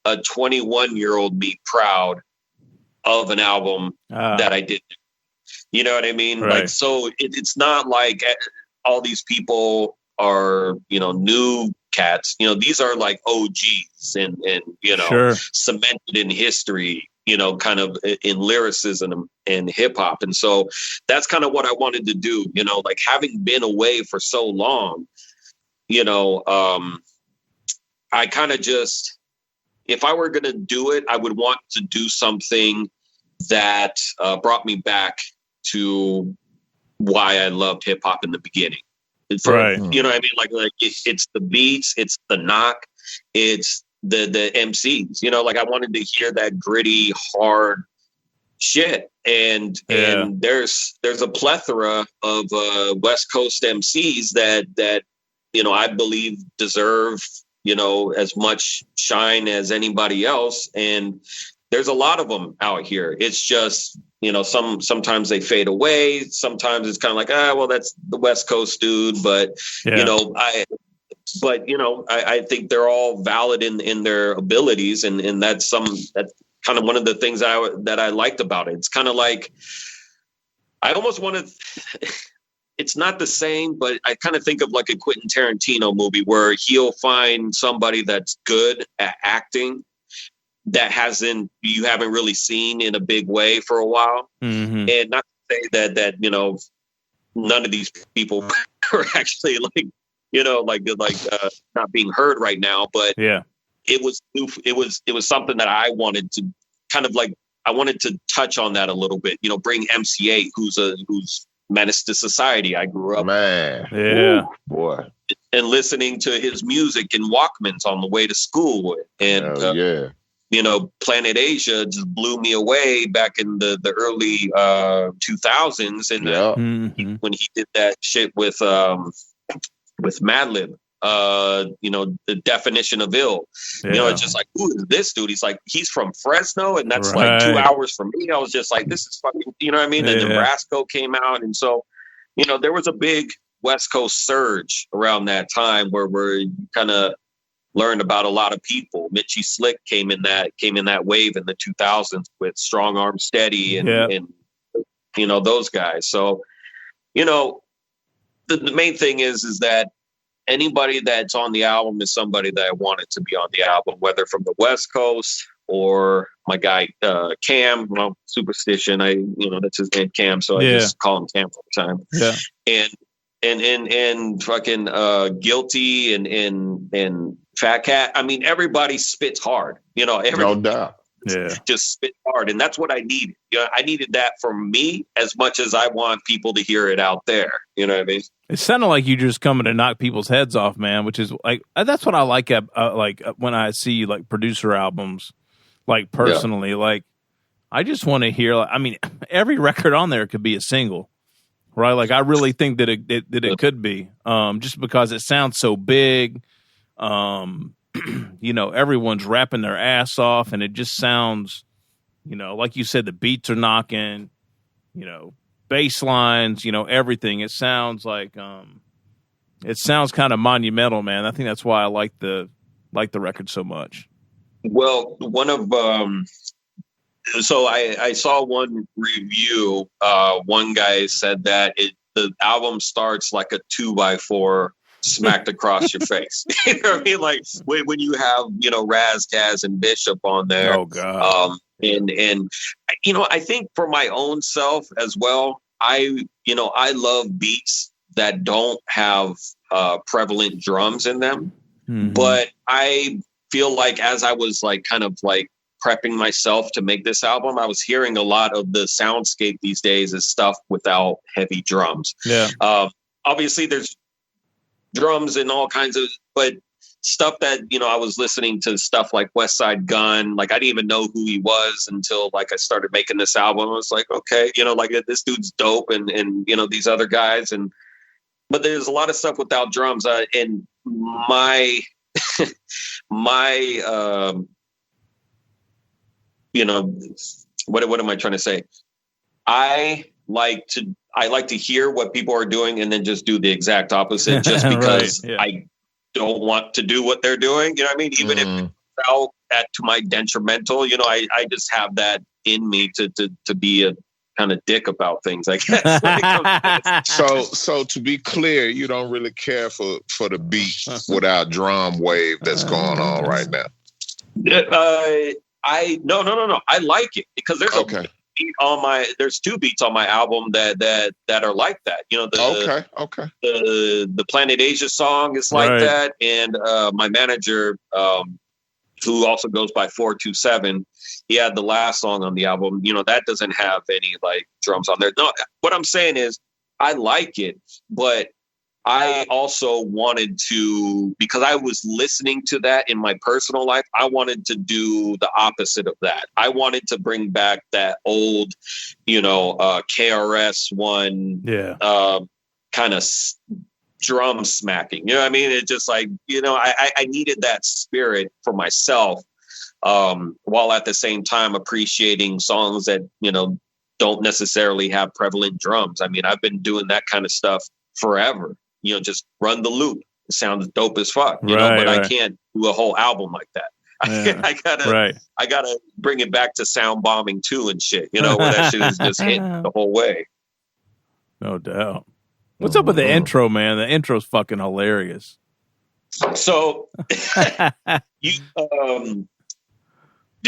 a 21-year-old me proud of an album that I did. You know what I mean? Right. Like, so it's not like all these people are, new cats. These are like OGs and sure. cemented in history, kind of in lyricism and hip hop. And so that's kind of what I wanted to do, like having been away for so long, I kind of just, if I were going to do it, I would want to do something that brought me back to why I loved hip hop in the beginning. Right. You know what I mean? Like it's the beats, it's the knock, it's the MCs, like I wanted to hear that gritty, hard shit. And there's a plethora of West Coast MCs that I believe deserve, as much shine as anybody else. And there's a lot of them out here. It's just, you know, sometimes they fade away. Sometimes it's kind of like, well, that's the West Coast dude. But, you know, I think they're all valid in their abilities. And that's kind of one of the things that I liked about it. It's kind of like, I almost want to, it's not the same, but I kind of think of like a Quentin Tarantino movie where he'll find somebody that's good at acting that you haven't really seen in a big way for a while. Mm-hmm. And not to say that, you know, none of these people are actually like, you know, like not being heard right now, but it was something that I wanted to kind of like, I wanted to touch on that a little bit, you know, bring MC8, who's Menace to Society. I grew up, boy, and listening to his music in Walkmans on the way to school. And, you know, Planet Asia just blew me away back in the early 2000s. And when he did that shit with Madlib, you know, The Definition of Ill, you know, it's just like, who is this dude? He's from Fresno, and that's like 2 hours from me. I was just like, this is fucking, you know what I mean? And Nebraska came out. And so, you know, there was a big West Coast surge around that time where you kind of learned about a lot of people. Mitchy Slick came in that wave in the 2000s with Strong Arm Steady and you know, those guys. So, you know, the main thing is that anybody that's on the album is somebody that I wanted to be on the album, whether from the West Coast or my guy Cam, well, Supastition. You know, that's his name, Cam. So I just call him Cam all the time. Yeah. And fucking Guilty and PHAT KAT. I mean, everybody spits hard. You know, no doubt. Yeah, just spit hard, and that's what I needed. You know, I needed that from me as much as I want people to hear it out there. You know what I mean? It sounded like you just coming to knock people's heads off, man. Which is like that's what I like when I see like producer albums. Like personally, like I just want to hear. I mean, every record on there could be a single, right? Like I really think that it could be, just because it sounds so big. You know, everyone's rapping their ass off, and it just sounds, you know, like you said, the beats are knocking, you know, bass lines, you know, everything. It sounds like, it sounds kind of monumental, man. I think that's why I like the record so much. Well, one of, so I saw one review. One guy said that the album starts like a 2x4 smacked across your face. You know what I mean? Like when you have, you know, RAS KASS and Bishop on there. Oh God. And you know, I think for my own self as well, I love beats that don't have prevalent drums in them. Mm-hmm. But I feel like as I was like kind of like prepping myself to make this album, I was hearing a lot of the soundscape these days is stuff without heavy drums. Yeah. Obviously there's drums and all kinds of, but stuff that, you know, I was listening to stuff like West Side Gun. Like I didn't even know who he was until like I started making this album. I was like, okay, you know, like this dude's dope and, you know, these other guys. But there's a lot of stuff without drums. And my, you know, what am I trying to say? I like to hear what people are doing and then just do the exact opposite just because I don't want to do what they're doing. You know what I mean? Even if it felt to my detrimental, you know, I just have that in me to be a kind of dick about things, I guess. So to be clear, you don't really care for the beat without drum wave that's going on right now. No. I like it because there's there's 2 beats on my album that are like that. You know, the Planet Asia song is like that, and my manager, who also goes by 427, he had the last song on the album. You know, that doesn't have any like drums on there. No, what I'm saying is I like it, but I also wanted to, because I was listening to that in my personal life, I wanted to do the opposite of that. I wanted to bring back that old, you know, KRS-One kind of drum smacking. You know what I mean? It just like, you know, I needed that spirit for myself while at the same time appreciating songs that, you know, don't necessarily have prevalent drums. I mean, I've been doing that kind of stuff forever, you know, just run the loop. It sounds dope as fuck, you know, but I can't do a whole album like that. I gotta bring it back to sound bombing too and shit, you know, where that shit is just hit the whole way. No doubt. What's up with the intro, man? The intro's fucking hilarious. So, do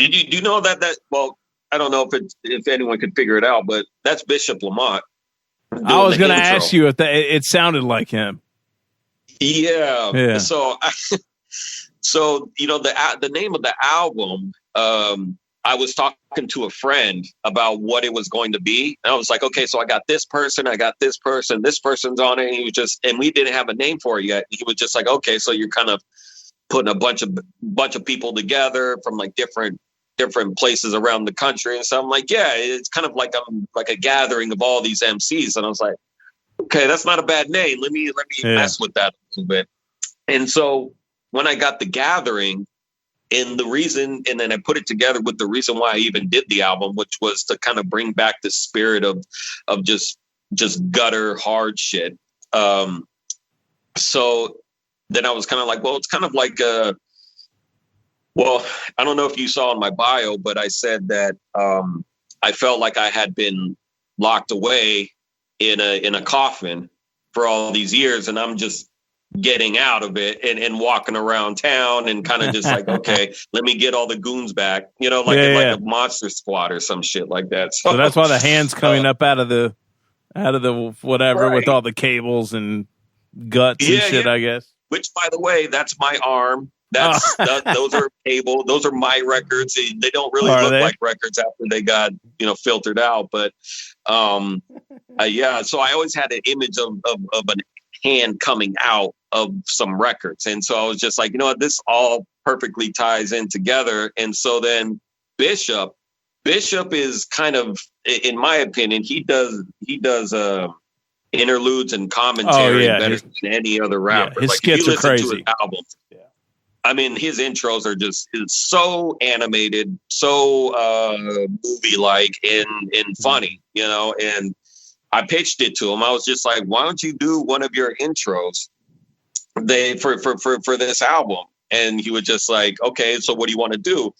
you know that? Well, I don't know if anyone could figure it out, but that's Bishop Lamont. I was going to ask you if it sounded like him. Yeah. So you know, the name of the album, I was talking to a friend about what it was going to be. And I was like, okay, so I got this person, this person's on it. And he was and we didn't have a name for it yet. He was just like, okay, so you're kind of putting a bunch of people together from like different places around the country. And so I'm like, yeah, it's kind of like a gathering of all these MCs. And I was like, okay, that's not a bad name. Let me mess with that a little bit. And so when I got the gathering, and then I put it together with the reason why I even did the album, which was to kind of bring back the spirit of just gutter hard shit. So then I was kind of like, well, it's kind of like I don't know if you saw in my bio, but I said that I felt like I had been locked away in a coffin for all these years, and I'm just getting out of it and walking around town and kind of just like, okay, let me get all the goons back, you know, like a monster squad or some shit like that. So that's why the hand's coming up out of the whatever with all the cables and guts and shit, I guess. Which, by the way, that's my arm. Those are cable. Those are my records. They don't really look like records after they got, you know, filtered out. But so I always had an image of an hand coming out of some records. And so I was just like, you know what, this all perfectly ties in together. And so then Bishop is kind of, in my opinion, he does interludes and commentary better than any other rapper. His skits are crazy. To his album, I mean, his intros are just so animated, so movie-like and funny, you know. And I pitched it to him. I was just like, why don't you do one of your intros for this album? And he was just like, okay, so what do you want to do?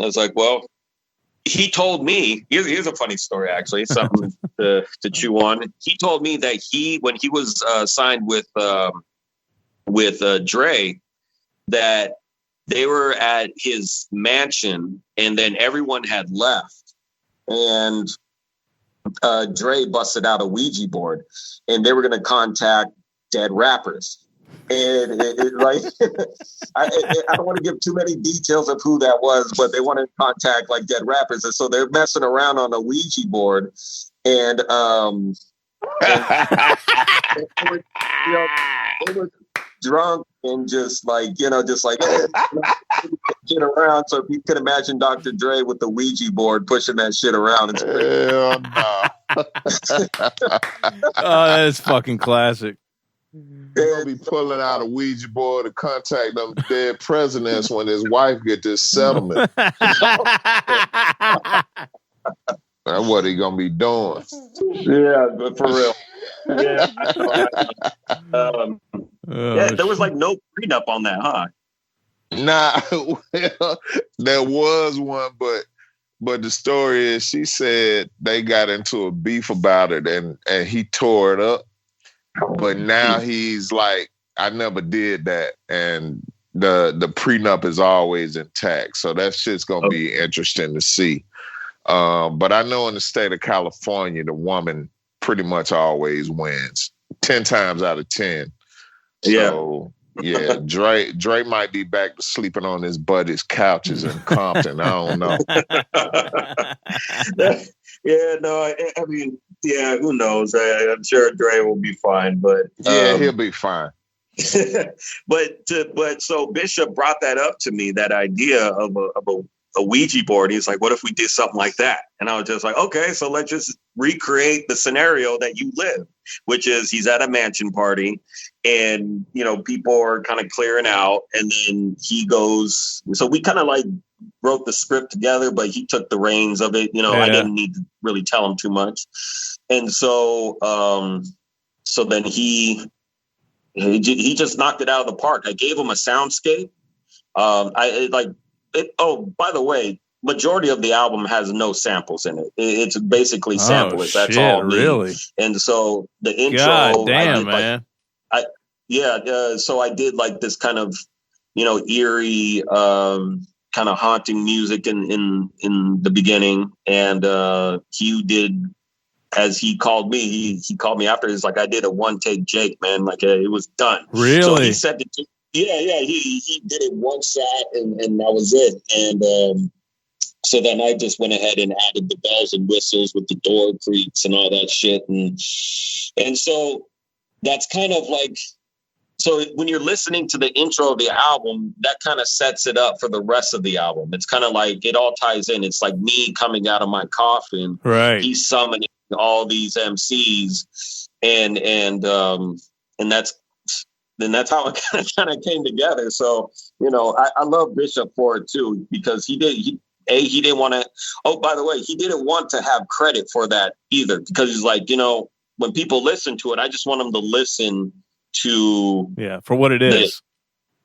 I was like, well, he told me, here's a funny story, actually, something to chew on. He told me that when he was signed with Dre, that they were at his mansion and then everyone had left. And Dre busted out a Ouija board and they were going to contact dead rappers. And I don't want to give too many details of who that was, but they want to contact like dead rappers. And so they're messing around on a Ouija board and they were drunk and just like get around. So if you could imagine Dr. Dre with the Ouija board pushing that shit around. It's hell no. Oh, that's fucking classic. He'll be pulling out a Ouija board to contact them dead presidents when his wife get this settlement. That's what he gonna be doing. Yeah, but for real. Yeah. There was like no prenup on that, huh? Nah, well, there was one, but the story is she said they got into a beef about it and he tore it up. But now he's like, I never did that. And the prenup is always intact. So that shit's gonna be interesting to see. But I know in the state of California, the woman pretty much always wins 10 times out of 10. So yeah, Dre might be back to sleeping on his buddy's couches in Compton. I don't know. I mean, who knows? I'm sure Dre will be fine, but he'll be fine. But so Bishop brought that up to me, that idea of a Ouija board. He's like, what if we did something like that? And I was just like, okay, so let's just recreate the scenario that you live, which is he's at a mansion party and, you know, people are kind of clearing out. And then he goes, so we kind of like wrote the script together, but he took the reins of it. You know, I didn't need to really tell him too much. And so, so then he just knocked it out of the park. I gave him a soundscape. Oh, by the way, majority of the album has no samples in it. It's basically samplers. That's all. Really? And so the intro. God damn, man. So I did like this kind of, you know, eerie, kind of haunting music in the beginning. And Hugh did, as he called me, he called me after. He's like, I did a one take Jake, man. Like it was done. Really? So he said it. Yeah. He did it one shot and that was it. And so then I just went ahead and added the bells and whistles with the door creaks and all that shit. And so that's kind of like, so when you're listening to the intro of the album, that kind of sets it up for the rest of the album. It's kind of like it all ties in. It's like me coming out of my coffin. Right. He's summoning all these MCs, and that's how it kind of came together. So, you know, I love Bishop for it too, because he didn't want to. Oh, by the way, he didn't want to have credit for that either, because he's like, you know, when people listen to it, I just want them to listen to for what it is.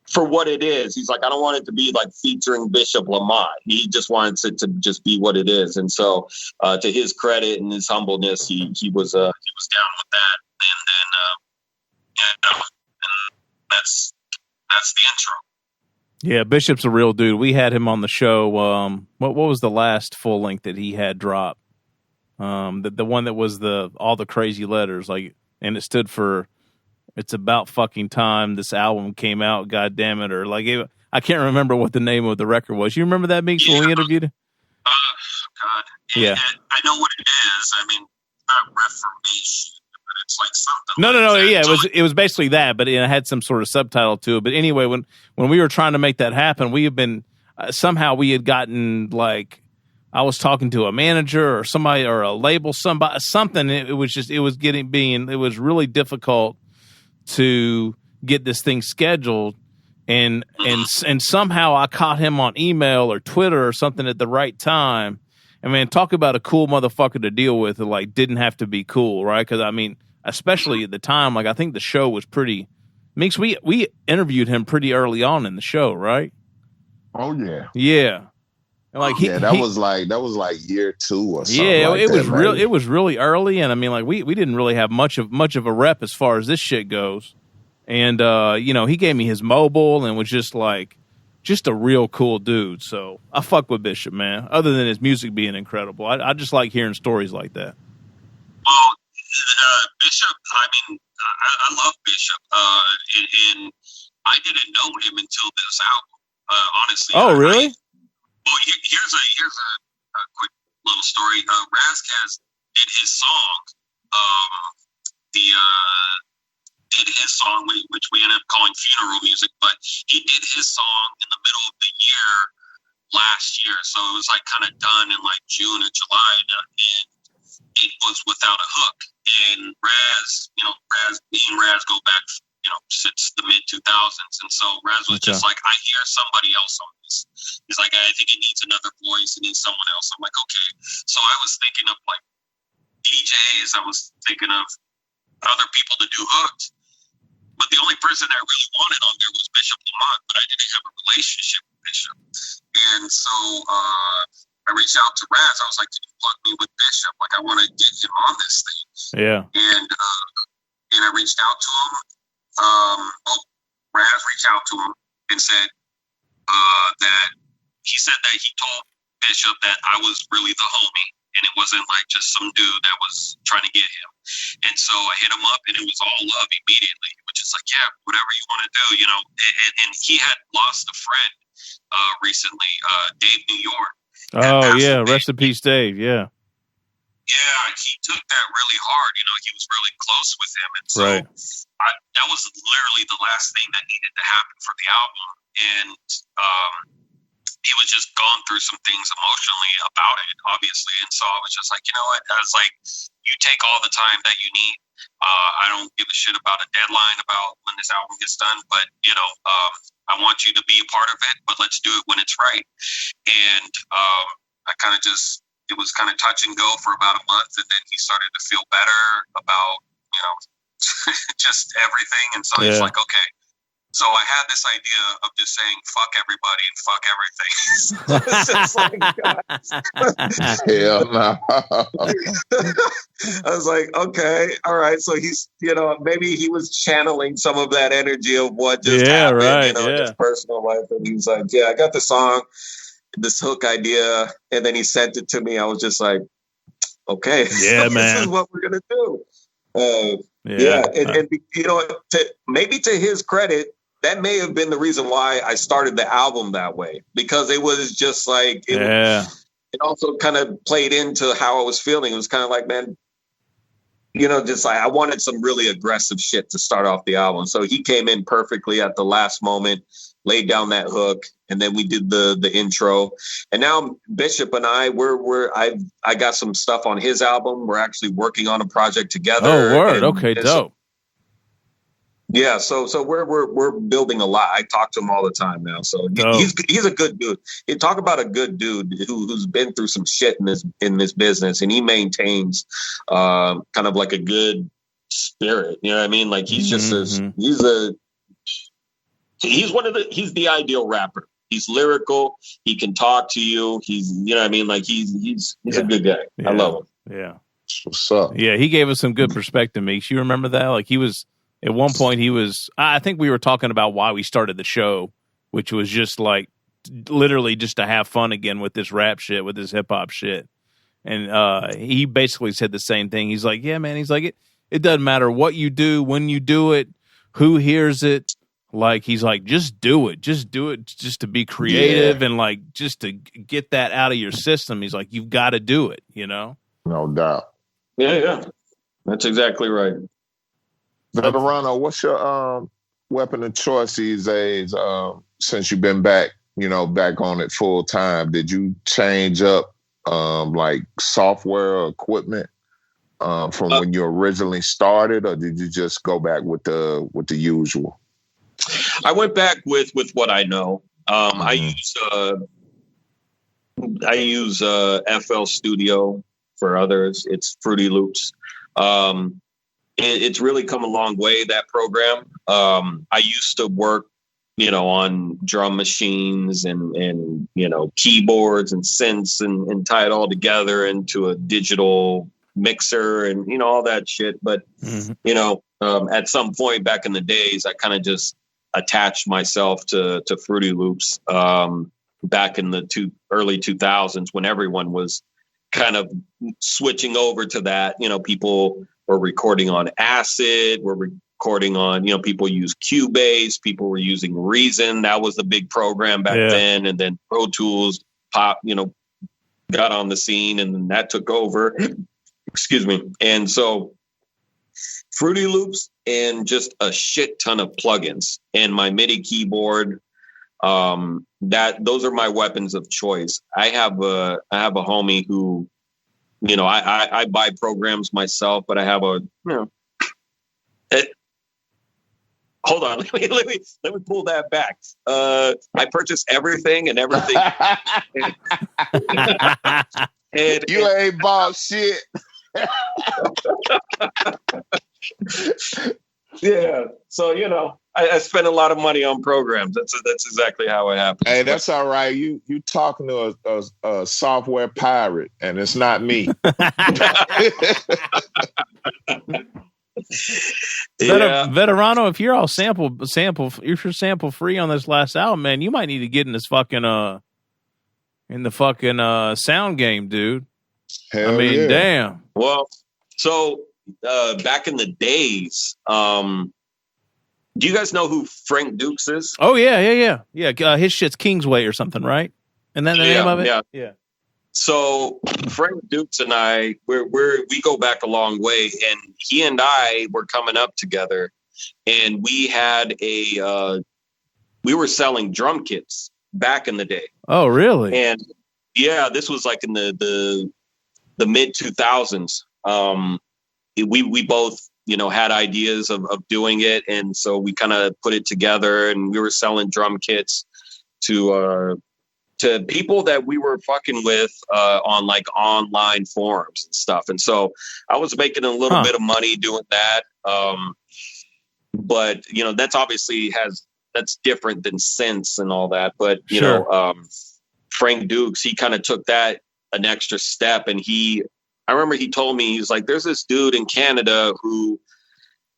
For what it is. He's like, I don't want it to be like featuring Bishop Lamont. He just wants it to just be what it is. And so to his credit and his humbleness, he was down with that. And then that's the intro. Yeah, Bishop's a real dude. We had him on the show. What was the last full length that he had dropped? The one that was all the crazy letters, like, and it stood for "It's about fucking time this album came out." God damn it! Or like, I can't remember what the name of the record was. You remember that, Meeks, when we interviewed him? God. Yeah. I know what it is. I mean, not Reformation, but it's like something. No. Yeah, it was basically that, but it had some sort of subtitle to it. But anyway, when we were trying to make that happen, we have been somehow we had gotten like. I was talking to a manager or somebody or a label, something. It was really difficult to get this thing scheduled, and somehow I caught him on email or Twitter or something at the right time. And man, talk about a cool motherfucker to deal with. It like didn't have to be cool, right? Because I mean, especially at the time, like I think the show was pretty. Meeks, we interviewed him pretty early on in the show, right? Oh yeah, yeah. Like that was like year 2 or something. Yeah, like it that, was real. It was really early, and I mean, like we didn't really have much of a rep as far as this shit goes. And you know, he gave me his mobile and was just a real cool dude. So I fuck with Bishop, man. Other than his music being incredible, I just like hearing stories like that. Well, Bishop, I mean, I love Bishop, and I didn't know him until this album. Honestly. Oh, really? Well, here's a quick little story. RAS KAS did his song. Did his song, which we ended up calling funeral music, but he did his song in the middle of the year last year. So it was like kind of done in like June or July, and it was without a hook. And RAS, me and RAS go back, since the mid 2000s. And so RAS was just like, I hear somebody else on this. He's like, I think it needs another voice. It needs someone else. I'm like, okay. So I was thinking of like DJs. I was thinking of other people to do hooks. But the only person I really wanted on there was Bishop Lamont, but I didn't have a relationship with Bishop. And so I reached out to RAS. I was like, can you plug me with Bishop? Like, I want to get him on this thing. Yeah. And I reached out to him. RAS reached out to him and said that he said that he told Bishop that I was really the homie, and it wasn't like just some dude that was trying to get him. And so I hit him up, and it was all love immediately, which is like, yeah, whatever you want to do, And he had lost a friend recently, Dave New York. Oh yeah, rest in peace, Dave. Yeah. Yeah, he took that really hard. He was really close with him, and so that was literally the last thing that needed to happen for the album. And he was just going through some things emotionally about it, obviously. And so I was just like, you know what? I was like, you take all the time that you need. I don't give a shit about a deadline about when this album gets done, but I want you to be a part of it, but let's do it when it's right. And I kind of it was kind of touch and go for about a month, and then he started to feel better about, just everything. And so he's like, okay. So I had this idea of just saying fuck everybody and fuck everything. So it's just like, hell no. I was like, okay, all right. So he's, maybe he was channeling some of that energy of what just happened, in his personal life. And he was like, yeah, I got the song, this hook idea. And then he sent it to me. I was just like, okay, this is what we're going to do. And maybe to his credit, that may have been the reason why I started the album that way, because it was just like, it also kind of played into how I was feeling. It was kind of like, man, just like I wanted some really aggressive shit to start off the album. So he came in perfectly at the last moment, laid down that hook, and then we did the intro. And now Bishop and I I got some stuff on his album. We're actually working on a project together. Oh, word. Okay, dope. Yeah, so we're building a lot. I talk to him all the time now. So he's a good dude. You talk about a good dude who's been through some shit in this business, and he maintains kind of like a good spirit. You know what I mean? Like he's just he's the ideal rapper. He's lyrical. He can talk to you. He's like he's a good guy. Yeah. I love him. Yeah. What's up? Yeah, he gave us some good perspective, Meeks. You remember that? Like he was. At one point, I think we were talking about why we started the show, which was just like literally just to have fun again with this rap shit, with this hip hop shit. And he basically said the same thing. He's like, yeah, man. He's like, it doesn't matter what you do, when you do it, who hears it. Like, he's like, just do it. Just do it just to be creative and like just to get that out of your system. He's like, you've got to do it, No doubt. Yeah. That's exactly right. Veterano, what's your weapon of choice these days? Since you've been back, back on it full time, did you change up like software or equipment from when you originally started, or did you just go back with the usual? I went back with what I know. I use FL Studio for others. It's Fruity Loops. It's really come a long way, that program. I used to work, on drum machines and keyboards and synths and tie it all together into a digital mixer and, all that shit. But, at some point back in the days, I kind of just attached myself to Fruity Loops back in the early 2000s when everyone was kind of switching over to that. People were recording on Acid. We're recording on, people use Cubase. People were using Reason. That was the big program back then. And then Pro Tools got on the scene, and then that took over. Excuse me. And so Fruity Loops and just a shit ton of plugins and my MIDI keyboard. Those are my weapons of choice. I have a homie who, I buy programs myself, but I have hold on. Let me pull that back. I purchase everything and everything. and you ain't bought shit. Yeah. So, I spend a lot of money on programs. That's exactly how it happens. Hey, that's all right. You talking to a software pirate, and it's not me. Veterano, if you're all sample, if you're sample free on this last album, man, you might need to get in this fucking sound game, dude. Hell yeah. Damn. Well, so back in the days, do you guys know who Frank Dukes is? Oh yeah. His shit's Kingsway or something, right? And then the name of it. Yeah. So Frank Dukes and I, we go back a long way, and he and I were coming up together, and we had we were selling drum kits back in the day. Oh, really? And yeah, this was like in the mid 2000s. We both, you know, had ideas of doing it. And so we kind of put it together, and we were selling drum kits to people that we were fucking with on like online forums and stuff. And so I was making a little bit of money doing that. But, you know, that's obviously that's different than synths and all that. But, you know, Frank Dukes, he kind of took that an extra step. And I remember he told me, he's like, there's this dude in Canada who,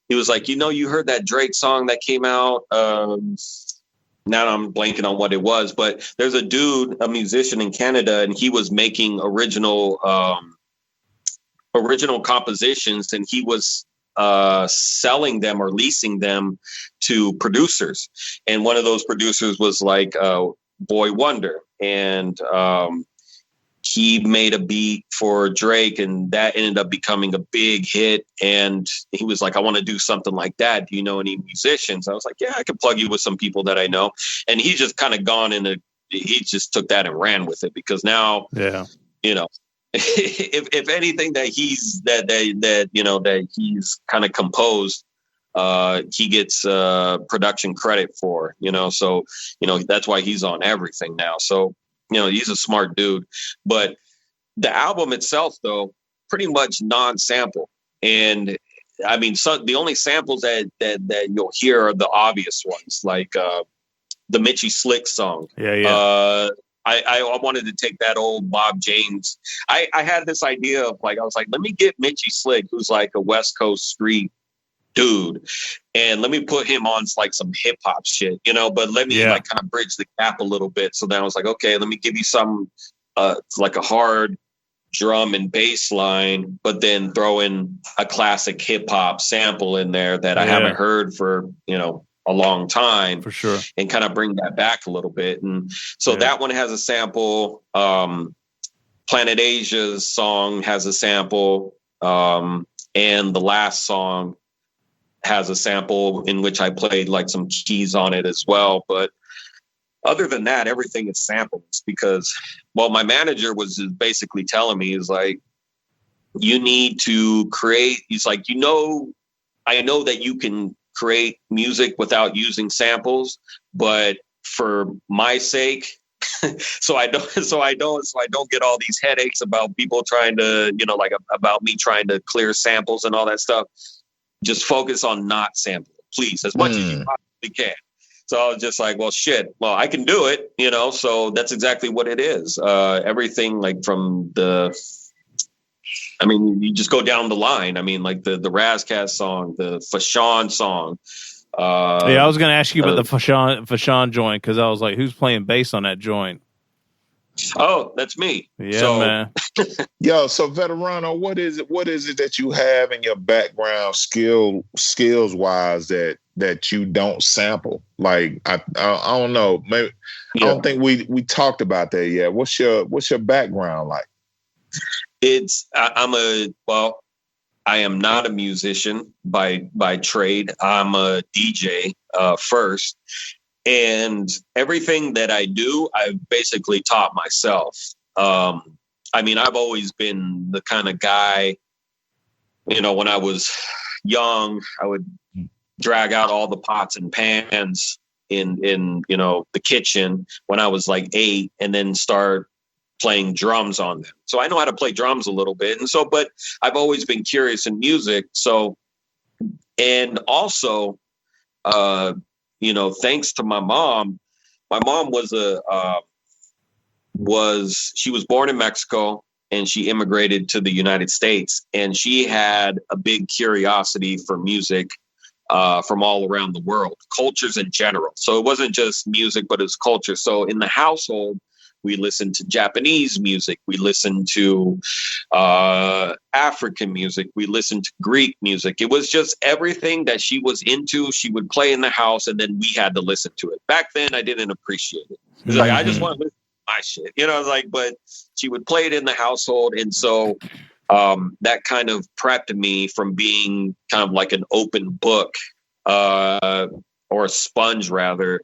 he was like, you know, you heard that Drake song that came out. Now I'm blanking on what it was, but there's a dude, a musician in Canada, and he was making original compositions, and he was selling them or leasing them to producers. And one of those producers was like Boy Wonder. And he made a beat for Drake, and that ended up becoming a big hit. And he was like, I want to do something like that. Do you know any musicians? I was like, yeah, I could plug you with some people that I know. And he just kind of he just took that and ran with it, because now, you know, if anything that he's kind of composed, he gets production credit for, you know, so, you know, that's why he's on everything now. So, you know, he's a smart dude. But the album itself, though, pretty much non-sample. And I mean, the only samples that you'll hear are the obvious ones, like the Mitchy Slick song. I wanted to take that old Bob James. I had this idea of like, I was like, let me get Mitchy Slick, who's like a West Coast street dude, and let me put him on like some hip hop shit, you know, but let me like kind of bridge the gap a little bit. So then I was like, okay, let me give you some like a hard drum and bass line, but then throw in a classic hip hop sample in there that I haven't heard for, you know, a long time, for sure, and kind of bring that back a little bit. And so that one has a sample. Planet Asia's song has a sample, and the last song has a sample in which I played like some keys on it as well. But other than that, everything is samples, because, well, my manager was basically telling me, he's like, you need to create, he's like, you know, I know that you can create music without using samples, but for my sake, so I don't get all these headaches about people trying to, you know, like about me trying to clear samples and all that stuff. Just focus on not sampling, please, as much as you possibly can. So I was just like, well, shit, well, I can do it, you know, so that's exactly what it is. Everything like from you just go down the line. I mean, like the RAS KAS song, the Fashawn song. I was going to ask you about the Fashawn joint, because I was like, who's playing bass on that joint? Oh, that's me. Yeah, man. Yo, so Veterano, what is it that you have in your background skills wise that you don't sample? Like I don't know. Maybe I don't think we talked about that yet. What's your background like? I am not a musician by trade. I'm a DJ first. And everything that I do, I've basically taught myself. I mean, I've always been the kind of guy, you know, when I was young, I would drag out all the pots and pans in you know, the kitchen when I was like 8, and then start playing drums on them. So I know how to play drums a little bit. And so, but I've always been curious in music. So, and also, you know, thanks to my mom she was born in Mexico, and she immigrated to the United States, and she had a big curiosity for music from all around the world, cultures in general. So it wasn't just music, but it's culture. So in the household, we listened to Japanese music. We listened to African music. We listened to Greek music. It was just everything that she was into. She would play in the house, and then we had to listen to it. Back then, I didn't appreciate it. It was like, I just want to listen to my shit. You know, like, but she would play it in the household. And so that kind of prepped me from being kind of like an open book or a sponge, rather,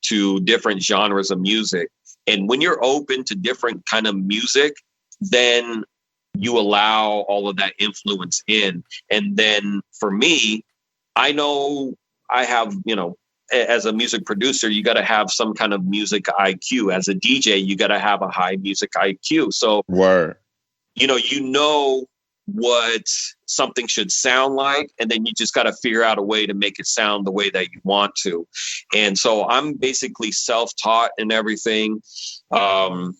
to different genres of music. And when you're open to different kind of music, then you allow all of that influence in. And then for me, I know I have, as a music producer, you got to have some kind of music IQ. As a DJ, you got to have a high music IQ. So, you know what something should sound like, and then you just got to figure out a way to make it sound the way that you want to. And so I'm basically self-taught and everything, for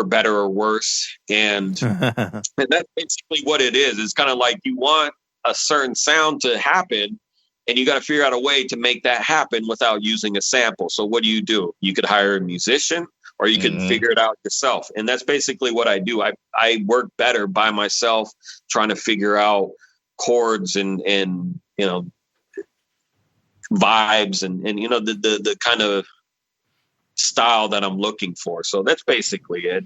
better or worse. And that's basically what it is. It's kind of like you want a certain sound to happen, and you got to figure out a way to make that happen without using a sample. So what do? You could hire a musician, or you can figure it out yourself. And that's basically what I do. I work better by myself, trying to figure out chords and vibes and the kind of style that I'm looking for. So that's basically it.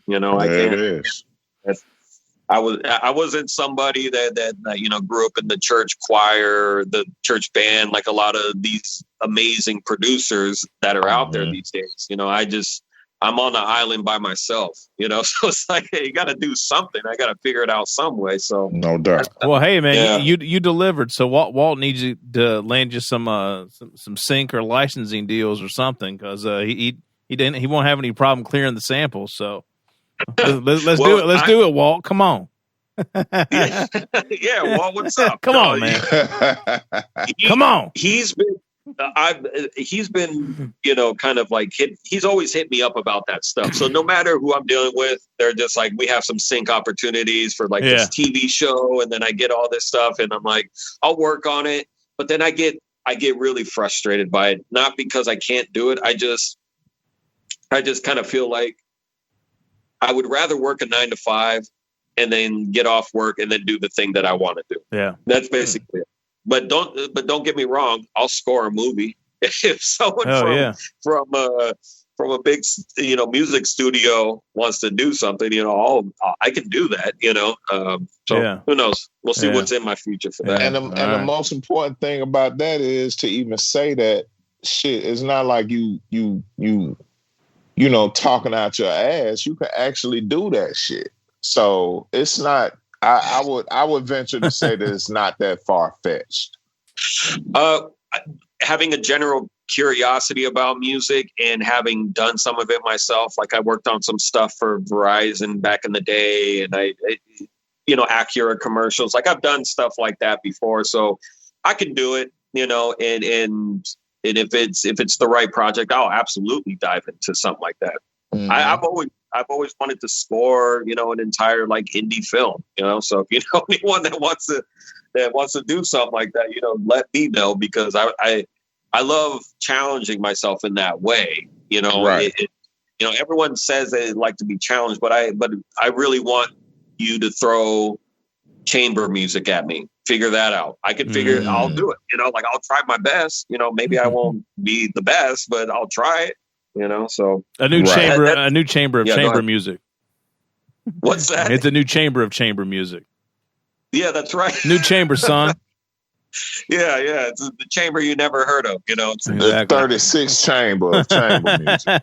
I wasn't somebody that grew up in the church choir, the church band, like a lot of these amazing producers that are out there these days. I'm on the island by myself, so it's like, hey, you got to do something. I got to figure it out some way. So no doubt. Well, hey man, you delivered. So Walt needs you to land you some sync or licensing deals or something, because he won't have any problem clearing the samples. So let's do it. Let's do it, Walt. Come on. Yeah, Walt, what's up? Come on, man. Come on. He's been, kind of like he's always hit me up about that stuff. So no matter who I'm dealing with, they're just like, we have some sync opportunities for this TV show. And then I get all this stuff and I'm like, I'll work on it. But then I get really frustrated by it. Not because I can't do it. I just kind of feel like I would rather work a 9 to 5 and then get off work and then do the thing that I want to do. Yeah. That's basically it. But don't get me wrong. I'll score a movie if someone from a big music studio wants to do something. I can do that. Who knows? We'll see what's in my future for that. And the most important thing about that is to even say that shit. It's not like you talking out your ass. You can actually do that shit. So it's not. I would venture to say that it's not that far-fetched. Having a general curiosity about music and having done some of it myself, like I worked on some stuff for Verizon back in the day, and I Acura commercials. Like I've done stuff like that before, so I can do it. And if it's the right project, I'll absolutely dive into something like that. Mm-hmm. I've always wanted to score, an entire like indie film, So if you know anyone that wants to do something like that, let me know, because I love challenging myself in that way. Right. Everyone says they like to be challenged, but I really want you to throw chamber music at me. Figure that out. I can figure it. I'll do it. I'll try my best. Maybe I won't be the best, but I'll try it. So a new chamber of chamber music. What's that? It's a new chamber of chamber music. Yeah, that's right. New chamber, son. Yeah. It's the chamber you never heard of. It's the 36th chamber of chamber music.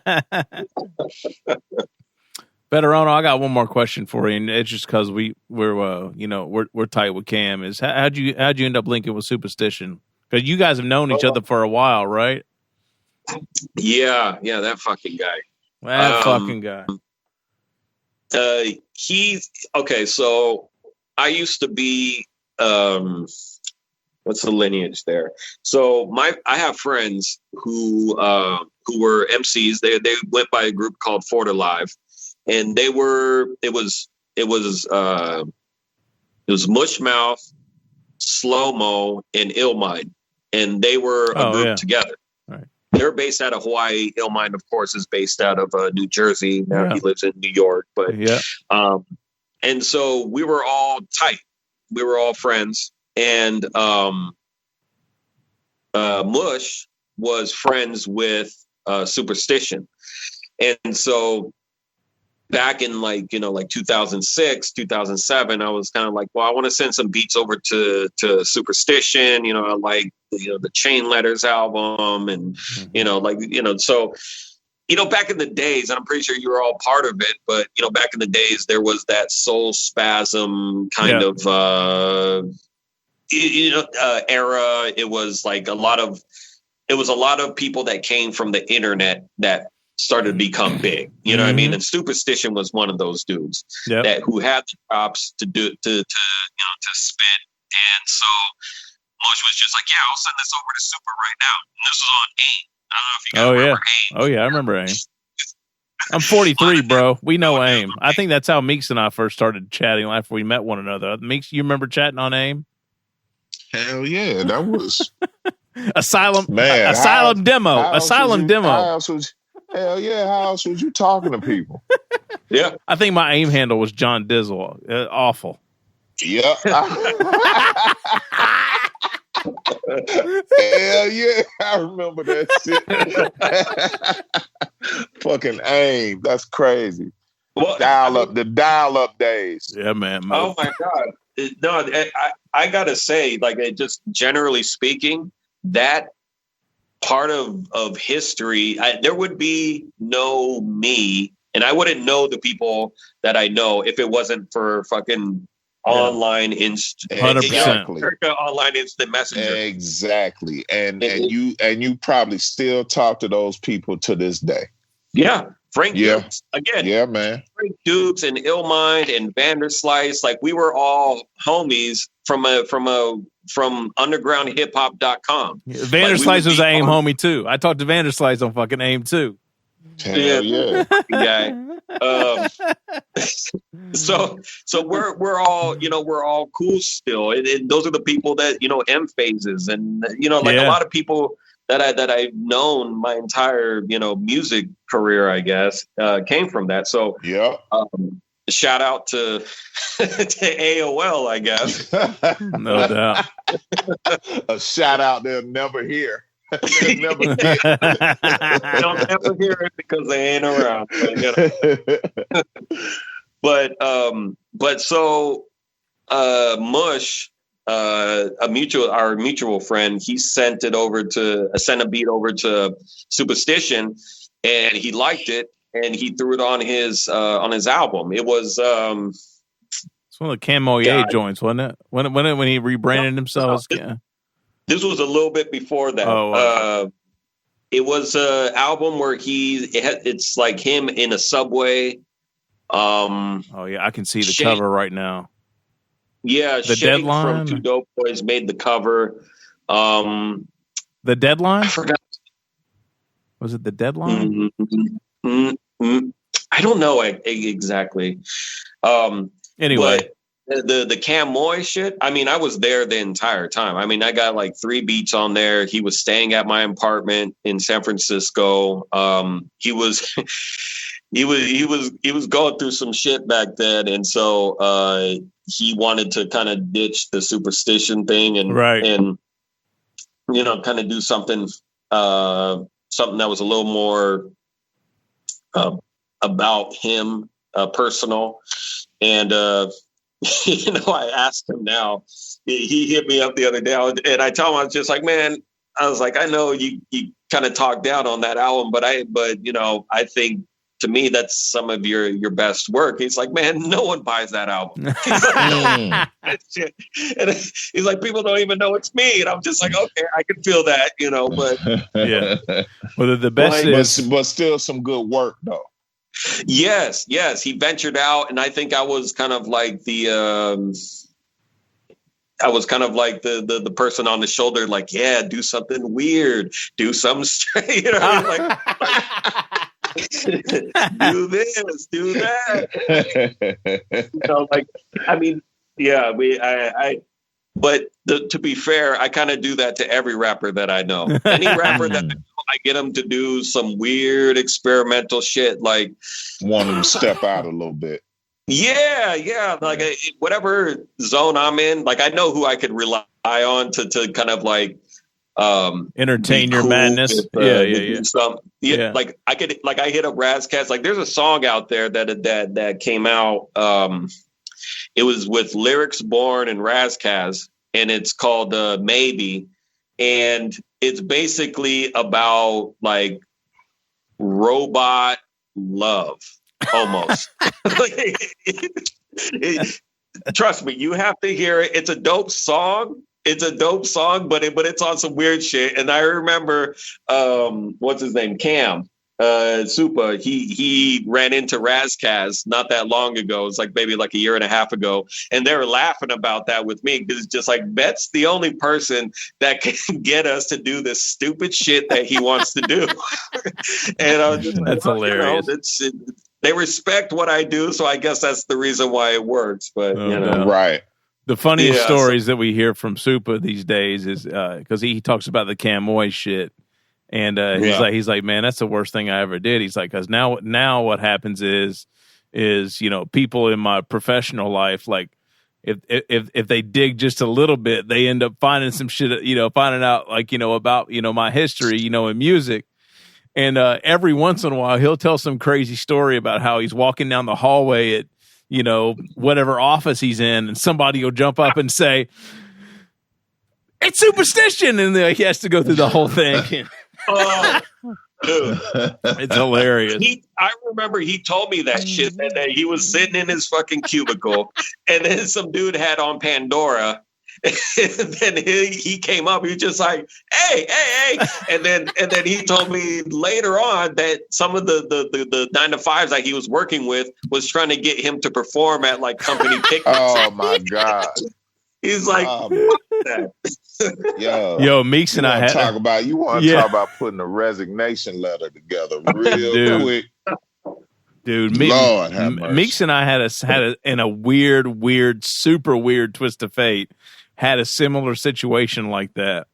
Veterano, I got one more question for you, and it's just because we're tight with Cam. Is how'd you end up linking with Supastition? Because you guys have known each other for a while, right? Yeah, that fucking guy. Fucking guy. He's okay. So I used to be. What's the lineage there? So I have friends who were MCs. They went by a group called Fort Alive, and they were. It was Mushmouth, Slow Mo, and Illmind, and they were a group together. They're based out of Hawaii. Illmind, of course, is based out of New Jersey. Now he lives in New York. But and so we were all tight. We were all friends. And Mush was friends with Supastition. And so back in like 2006, 2007, I was kind of like, well, I want to send some beats over to Supastition. I like the Chain Letters album, and so back in the days, and I'm pretty sure you were all part of it, but back in the days there was that soul spasm kind of era. It was like a lot of people that came from the internet that started to become big, what I mean? And Supastition was one of those dudes who had the chops to spit. And so Mush was just like, yeah, I'll send this over to Super right now. And this was on AIM. I don't know if you guys remember AIM. Oh yeah, I remember AIM. I'm 43, bro. We know AIM. I think that's how Meeks and I first started chatting after we met one another. Meeks, you remember chatting on AIM? Hell yeah, that was Asylum demo. Hell yeah, how else was you talking to people? Yeah. I think my AIM handle was John Dizzle. Awful. Yeah. Hell yeah, I remember that shit. Fucking AIM. That's crazy. Well, the dial-up days. Yeah, man. Oh my God. No, I gotta say, like, just generally speaking, that part of history, there would be no me, and I wouldn't know the people that I know if it wasn't for fucking online exactly. Online instant messenger. Exactly. And you probably still talk to those people to this day. Yeah. Frank Dukes, again. Yeah, man. Frank Dukes and Illmind and Vanderslice, like we were all homies from UndergroundHipHop.com. Vanderslice was an AIM homie too. I talked to Vanderslice on fucking AIM too. Hell yeah. Guy. So we're all cool still. And those are the people that, M phases and, a lot of people that I've known my entire, music career, I guess, came from that. So shout out to AOL, I guess. No doubt. A shout out they'll never hear. They'll never get. They'll never hear it because they ain't around. But so Mush, our mutual friend, he sent a beat over to Supastition, and he liked it, and he threw it on his album. It was it's one of the Camo joints, wasn't it? When he rebranded himself. This was a little bit before that. It was an album where it's like him in a subway. I can see the cover right now. Yeah, the Shake Deadline from Two Dope Boys made the cover. The Deadline? I forgot. Was it The Deadline? I don't know exactly. Anyway. But the Cam Moy shit, I mean, I was there the entire time. I mean, I got like 3 beats on there. He was staying at my apartment in San Francisco. He was going through some shit back then, and so he wanted to kind of ditch the Supastition thing and kind of do something that was a little more about him, personal. And I asked him now. He hit me up the other day, and I told him, I was just like, man, I was like, I know you kind of talked down on that album, but I think, to me, that's some of your best work. He's like, man, no one buys that album. And he's like, people don't even know it's me. And I'm just like, okay, I can feel that, but yeah. Well, the best but still some good work though. Yes. He ventured out, and I think I was kind of like the person on the shoulder, like, yeah, do something weird, do something straight, like do this, do that. But to be fair, I kind of do that to every rapper that I know. Any rapper that I get them to do some weird experimental shit, like want them to step out a little bit. Yeah. Like whatever zone I'm in, like I know who I could rely on to kind of like entertain your madness. Yeah. Like I hit up RAS KAS. Like there's a song out there that came out. It was with Lyrics Born and RAS KAS, and it's called Maybe, and it's basically about like robot love almost. Trust me, you have to hear it. It's a dope song. But it's on some weird shit. And I remember, what's his name? Cam, Supa. He ran into RAS KAS not that long ago. It's like maybe like a year and a half ago. And they were laughing about that with me because it's just like, Bet's the only person that can get us to do this stupid shit that he wants to do. And I was just like, that's hilarious. They respect what I do. So I guess that's the reason why it works. But, right. The funniest stories that we hear from Supa these days is because he talks about the Camoy shit, and he's like, man, that's the worst thing I ever did. He's like, because now what happens is people in my professional life, like if they dig just a little bit, they end up finding some shit, finding out like about my history, in music. And every once in a while, he'll tell some crazy story about how he's walking down the hallway at whatever office he's in, and somebody will jump up and say, "It's Supastition," and he has to go through the whole thing. Oh, dude, it's hilarious. I remember he told me that shit that he was sitting in his fucking cubicle, and then some dude had on Pandora. And then he came up. He was just like, "Hey!" And then he told me later on that some of the 9-to-5s that he was working with was trying to get him to perform at like company picnics. Oh my god! He's like, "Yo, Meeks and I had talk about putting a resignation letter together real quick." Dude, Meeks and I had in a weird, super weird twist of fate, had a similar situation like that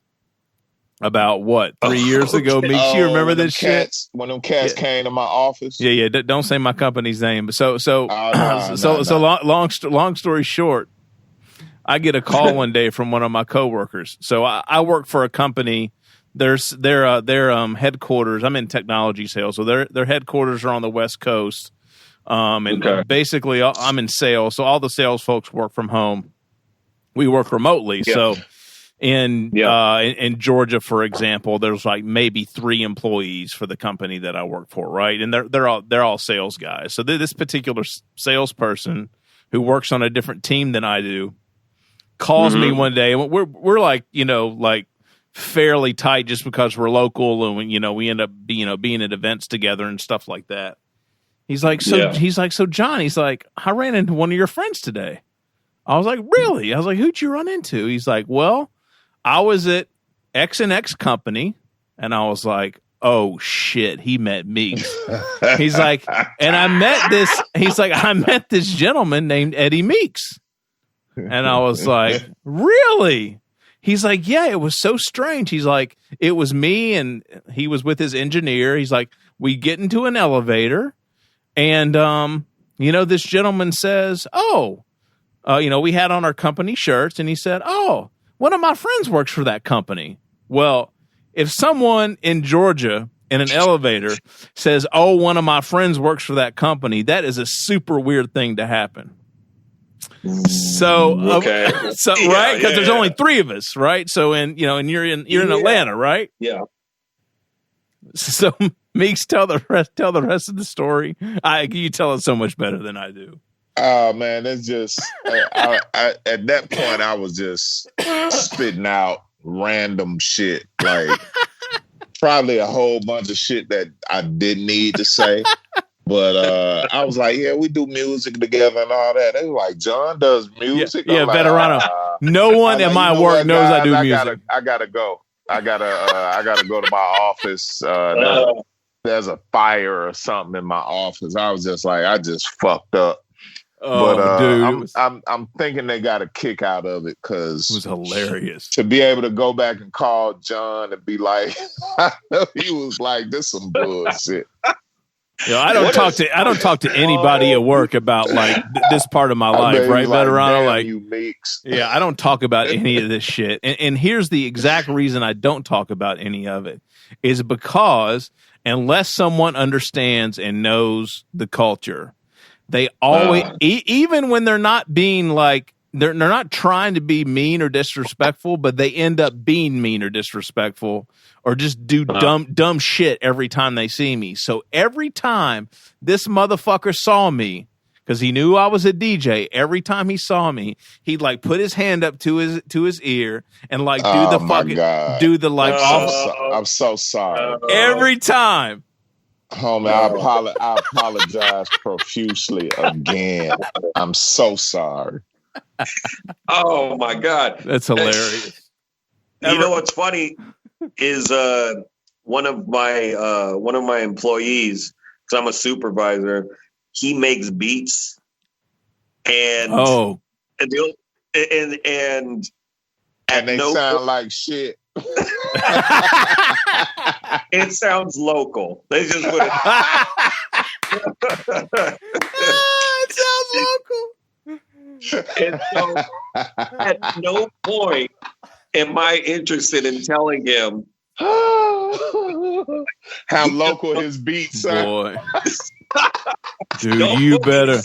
about 3 years ago. Meeks, you remember this shit? When them cats came to my office. Yeah. Don't say my company's name. But long story short, I get a call one day from one of my coworkers. So I work for a company. Their headquarters. I'm in technology sales, so their headquarters are on the West Coast. Basically, I'm in sales, so all the sales folks work from home. We work remotely. Yeah. So in Georgia, for example, there's like maybe 3 employees for the company that I work for, right? And they're all sales guys. So this particular salesperson who works on a different team than I do calls me one day, and we're like fairly tight just because we're local, and we end up being at events together and stuff like that. He's like, so John, he's like, I ran into one of your friends today. I was like, really? I was like, who'd you run into? He's like, well, I was at X and X company, and I was like, oh shit, he met Meeks. He's like, and I met this gentleman named Eddie Meeks. And I was like, really? He's like, yeah, it was so strange. He's like, it was me, and he was with his engineer. He's like, we get into an elevator, and this gentleman says, we had on our company shirts, and he said, oh, one of my friends works for that company. Well, if someone in Georgia in an elevator says, oh, one of my friends works for that company, that is a super weird thing to happen. So, right? Because there's only 3 of us, right? So, and you're in Atlanta, right? Yeah. So, Meeks, tell the rest of the story. You tell it so much better than I do. Oh man, it's just I at that point I was just spitting out random shit, like probably a whole bunch of shit that I didn't need to say. But I was like, yeah, we do music together and all that. They were like, John does music. Yeah, like, Veterano. No one at my work knows I do music. I gotta go. I gotta go to my office. There's a fire or something in my office. I was just like, I just fucked up. Oh, but dude, I'm thinking they got a kick out of it because it was hilarious to be able to go back and call John and be like, I know he was like, this some bullshit. I don't talk to anybody at work about like this part of my life, right, Veterano? Like, you mix. Yeah, I don't talk about any of this shit. And here's the exact reason I don't talk about any of it is because unless someone understands and knows the culture, they always, even when they're not being like, they're not trying to be mean or disrespectful, but they end up being mean or disrespectful or just do dumb shit every time they see me. So every time this motherfucker saw me, because he knew I was a DJ, every time he saw me, he'd like put his hand up to his ear and like do the fucking do the like. I'm so sorry. Every time. Homie, I apologize profusely again. I'm so sorry. Oh my God, that's hilarious. You know what's funny is one of my employees, because I'm a supervisor, he makes beats and they sound like shit. It sounds local. They just put it. It sounds local. And so at no point am I interested in telling him how local his beats are. Boy. Dude, you better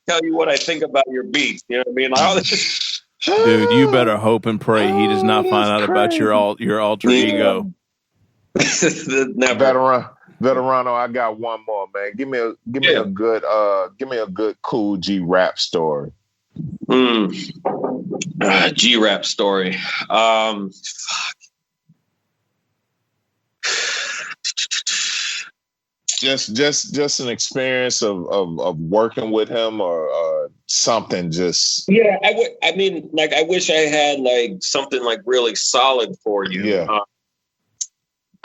tell you what I think about your beats. You know what I mean? Dude, you better hope and pray he does not find out about your alter ego. Veterano, I got one more, man. Give me a good cool G rap story. G rap story. Just an experience of working with him or something. Just I mean, like I wish I had like something like really solid for you. Yeah.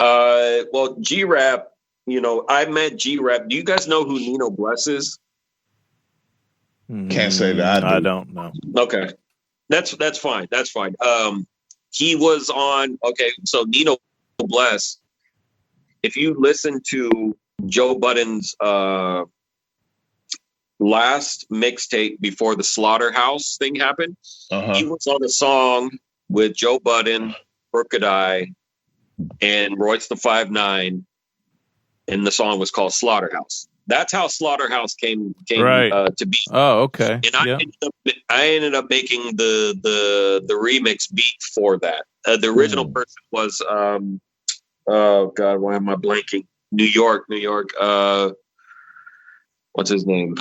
Well, G rap. You know, I met G rap. Do you guys know who Nino Bless is? Can't say that I don't know. Okay, that's fine. That's fine. He was on. Okay, so Nino Bless. If you listen to Joe Budden's last mixtape before the Slaughterhouse thing happened, he was on a song with Joe Budden, Crooked Eye, and Royce the 5'9", and the song was called Slaughterhouse. That's how Slaughterhouse came to be. Oh, okay. And I ended up making the remix beat for that. The original person was oh God, why am I blanking? New York. What's his name?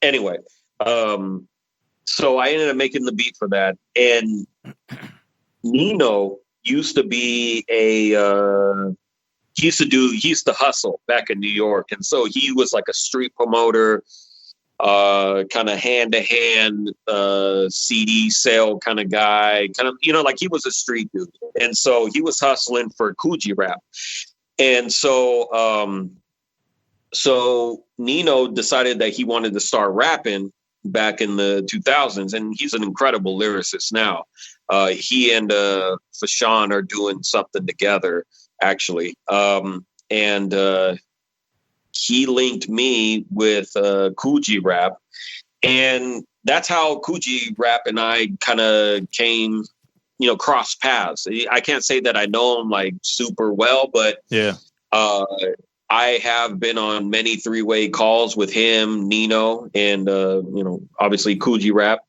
Anyway, so I ended up making the beat for that. And Nino used to be he used to hustle back in New York. And so he was like a street promoter, kind of hand-to-hand CD sale kind of guy, kind of, you know, like he was a street dude. And so he was hustling for Coogee rap. And so Nino decided that he wanted to start rapping back in the 2000s, and he's an incredible lyricist now. He and Fashawn are doing something together, actually. And he linked me with Coogee rap, and that's how Coogee rap and I kind of came, you know, cross paths. I can't say that I know him like super well, but yeah, I have been on many three-way calls with him, Nino, and you know, obviously Coogee rap.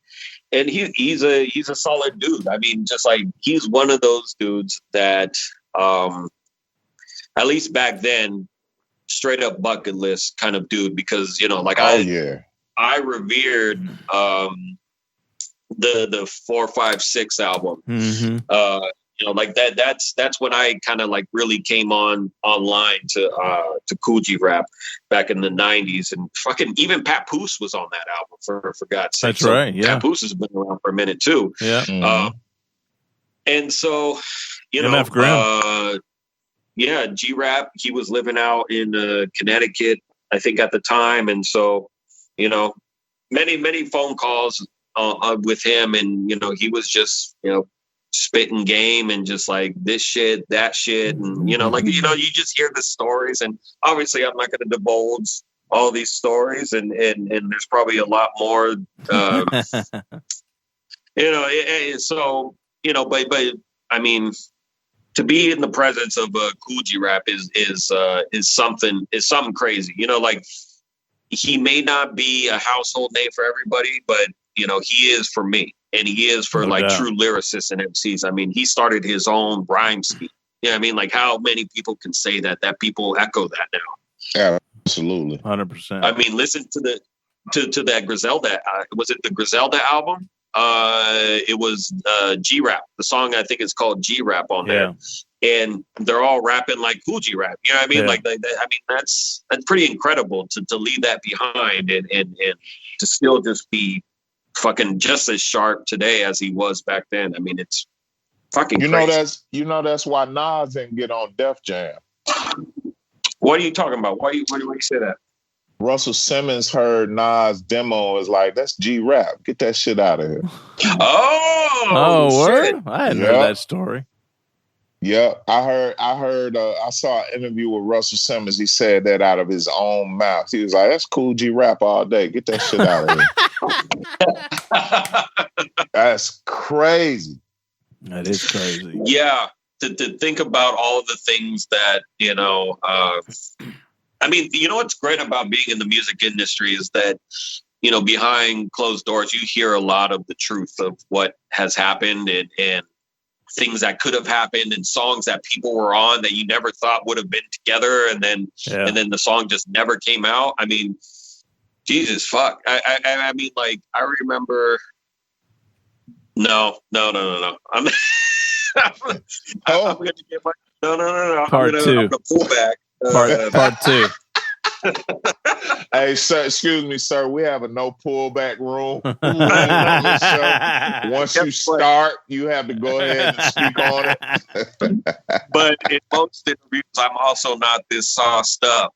And he's a solid dude. I mean, just like he's one of those dudes that at least back then, straight up bucket list kind of dude, because, you know, like I revered the 4, 5, 6 album. You know, like that's when I kind of like really came online to Coogee rap back in the 90s, and fucking even Papoose was on that album for God's sake. That's right. Yeah. Papoose has been around for a minute too. Yeah. And so, you MF know, yeah, G-Rap, he was living out in Connecticut, I think at the time. And so, you know, many phone calls with him, and, you know, he was just, you know, spitting game and just like this shit, that shit. And, you know, like, you know, you just hear the stories, and obviously I'm not going to divulge all these stories, and there's probably a lot more, you know, so, you know, but I mean, to be in the presence of a Kool G Rap is something crazy, you know, like he may not be a household name for everybody, but you know, he is for me, and he is for true lyricists and MCs. I mean, he started his own rhyme scheme. You know what I mean? Like, how many people can say that people echo that now? Yeah, absolutely. 100%. I mean, listen to that Griselda. Was it the Griselda album? It was G-Rap. The song, I think, is called G-Rap on there. And they're all rapping like Kool G Rap. You know what I mean? Yeah. Like, I mean, that's pretty incredible to leave that behind and to still just be fucking just as sharp today as he was back then. I mean, it's fucking crazy. That's why Nas didn't get on Def Jam. What are you talking about? Why do you say that? Russell Simmons heard Nas' demo, is like, that's G-Rap. Get that shit out of here. Oh, word? I hadn't heard that story. Yeah, I saw an interview with Russell Simmons. He said that out of his own mouth. He was like, that's Kool G Rap all day. Get that shit out of here. That's crazy. That is crazy. Yeah, to think about all the things that, you know, I mean, you know what's great about being in the music industry is that, you know, behind closed doors, you hear a lot of the truth of what has happened and things that could have happened, and songs that people were on that you never thought would have been together, and then the song just never came out. I mean, Jesus fuck. I mean, like, I remember. No. I'm gonna get my no. Part two. I'm gonna pull back. Part two. Hey, sir, excuse me, sir. We have a no pullback rule. Once you start, you have to go ahead and speak on it. But in most interviews, I'm also not this sauced up.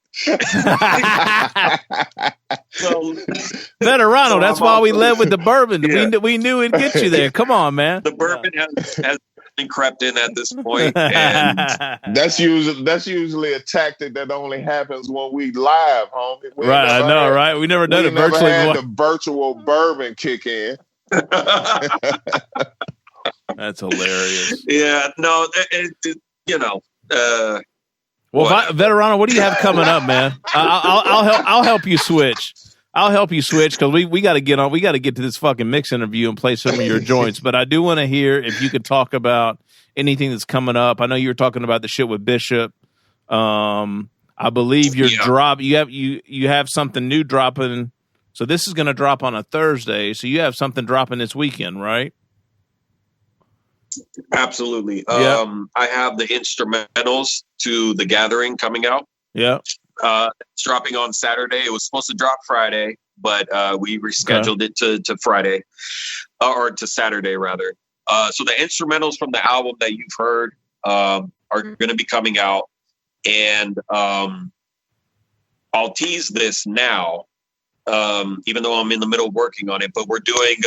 Veterano, that's why we led with the bourbon. Yeah. We knew it'd get you there. Come on, man. The bourbon has crept in at this point, and that's usually a tactic that only happens when we live, homie. Right, I know, right? We never done it virtually. Had the virtual bourbon kick in. That's hilarious. Yeah, no, you know. Well, Veterano, what do you have coming up, man? I'll help you switch. I'll help you switch because we got to get on. We got to get to this fucking mix interview and play some of your joints. But I do want to hear if you could talk about anything that's coming up. I know you were talking about the shit with Bishop. I believe you're you have something new dropping. So this is going to drop on a Thursday. So you have something dropping this weekend, right? Absolutely. I have the instrumentals to The Gathering coming out. Yeah. It's dropping on Saturday. It was supposed to drop Friday, but we rescheduled it to Friday, or to Saturday rather. So the instrumentals from the album that you've heard are going to be coming out, and I'll tease this now, even though I'm in the middle of working on it. But we're doing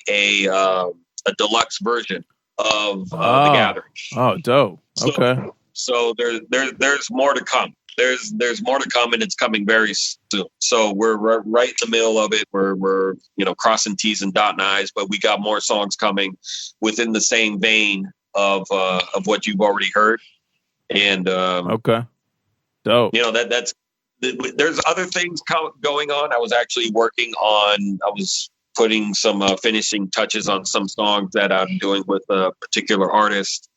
a deluxe version of The Gathering. Oh, dope. Okay. So there's more to come. There's more to come, and it's coming very soon. So we're right in the middle of it. We're crossing T's and dotting I's, but we got more songs coming within the same vein of what you've already heard. And okay, dope. You know that's there's other things going on. I was actually I was putting some finishing touches on some songs that I'm doing with a particular artist.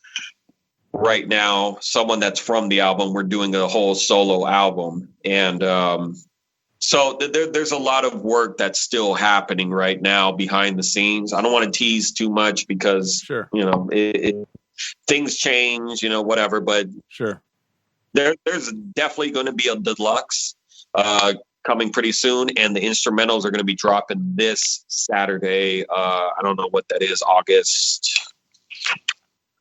Right now, someone that's from the album, we're doing a whole solo album. And so there's a lot of work that's still happening right now behind the scenes. I don't want to tease too much because, things change, whatever. But sure, there's definitely going to be a deluxe coming pretty soon. And the instrumentals are going to be dropping this Saturday. I don't know what that is, August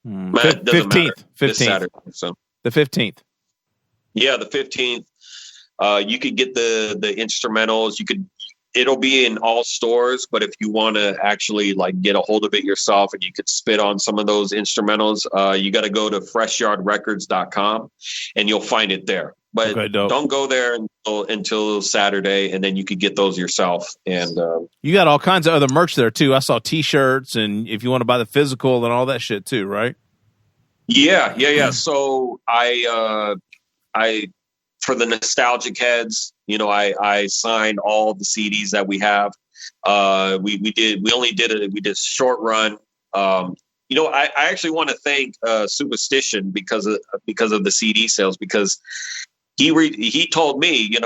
15th. Saturday, so. The 15th. Yeah, the 15th. You could get the instrumentals. You could it'll be in all stores, but if you want to actually like get a hold of it yourself and you could spit on some of those instrumentals, you got to go to freshyardrecords.com and you'll find it there. But don't go there until Saturday, and then you could get those yourself. And you got all kinds of other merch there too. I saw T-shirts, and if you want to buy the physical and all that shit too, right? Yeah. So I for the nostalgic heads, I signed all the CDs that we have. We did a short run. I actually want to thank Supastition because of the CD sales, because he told me, he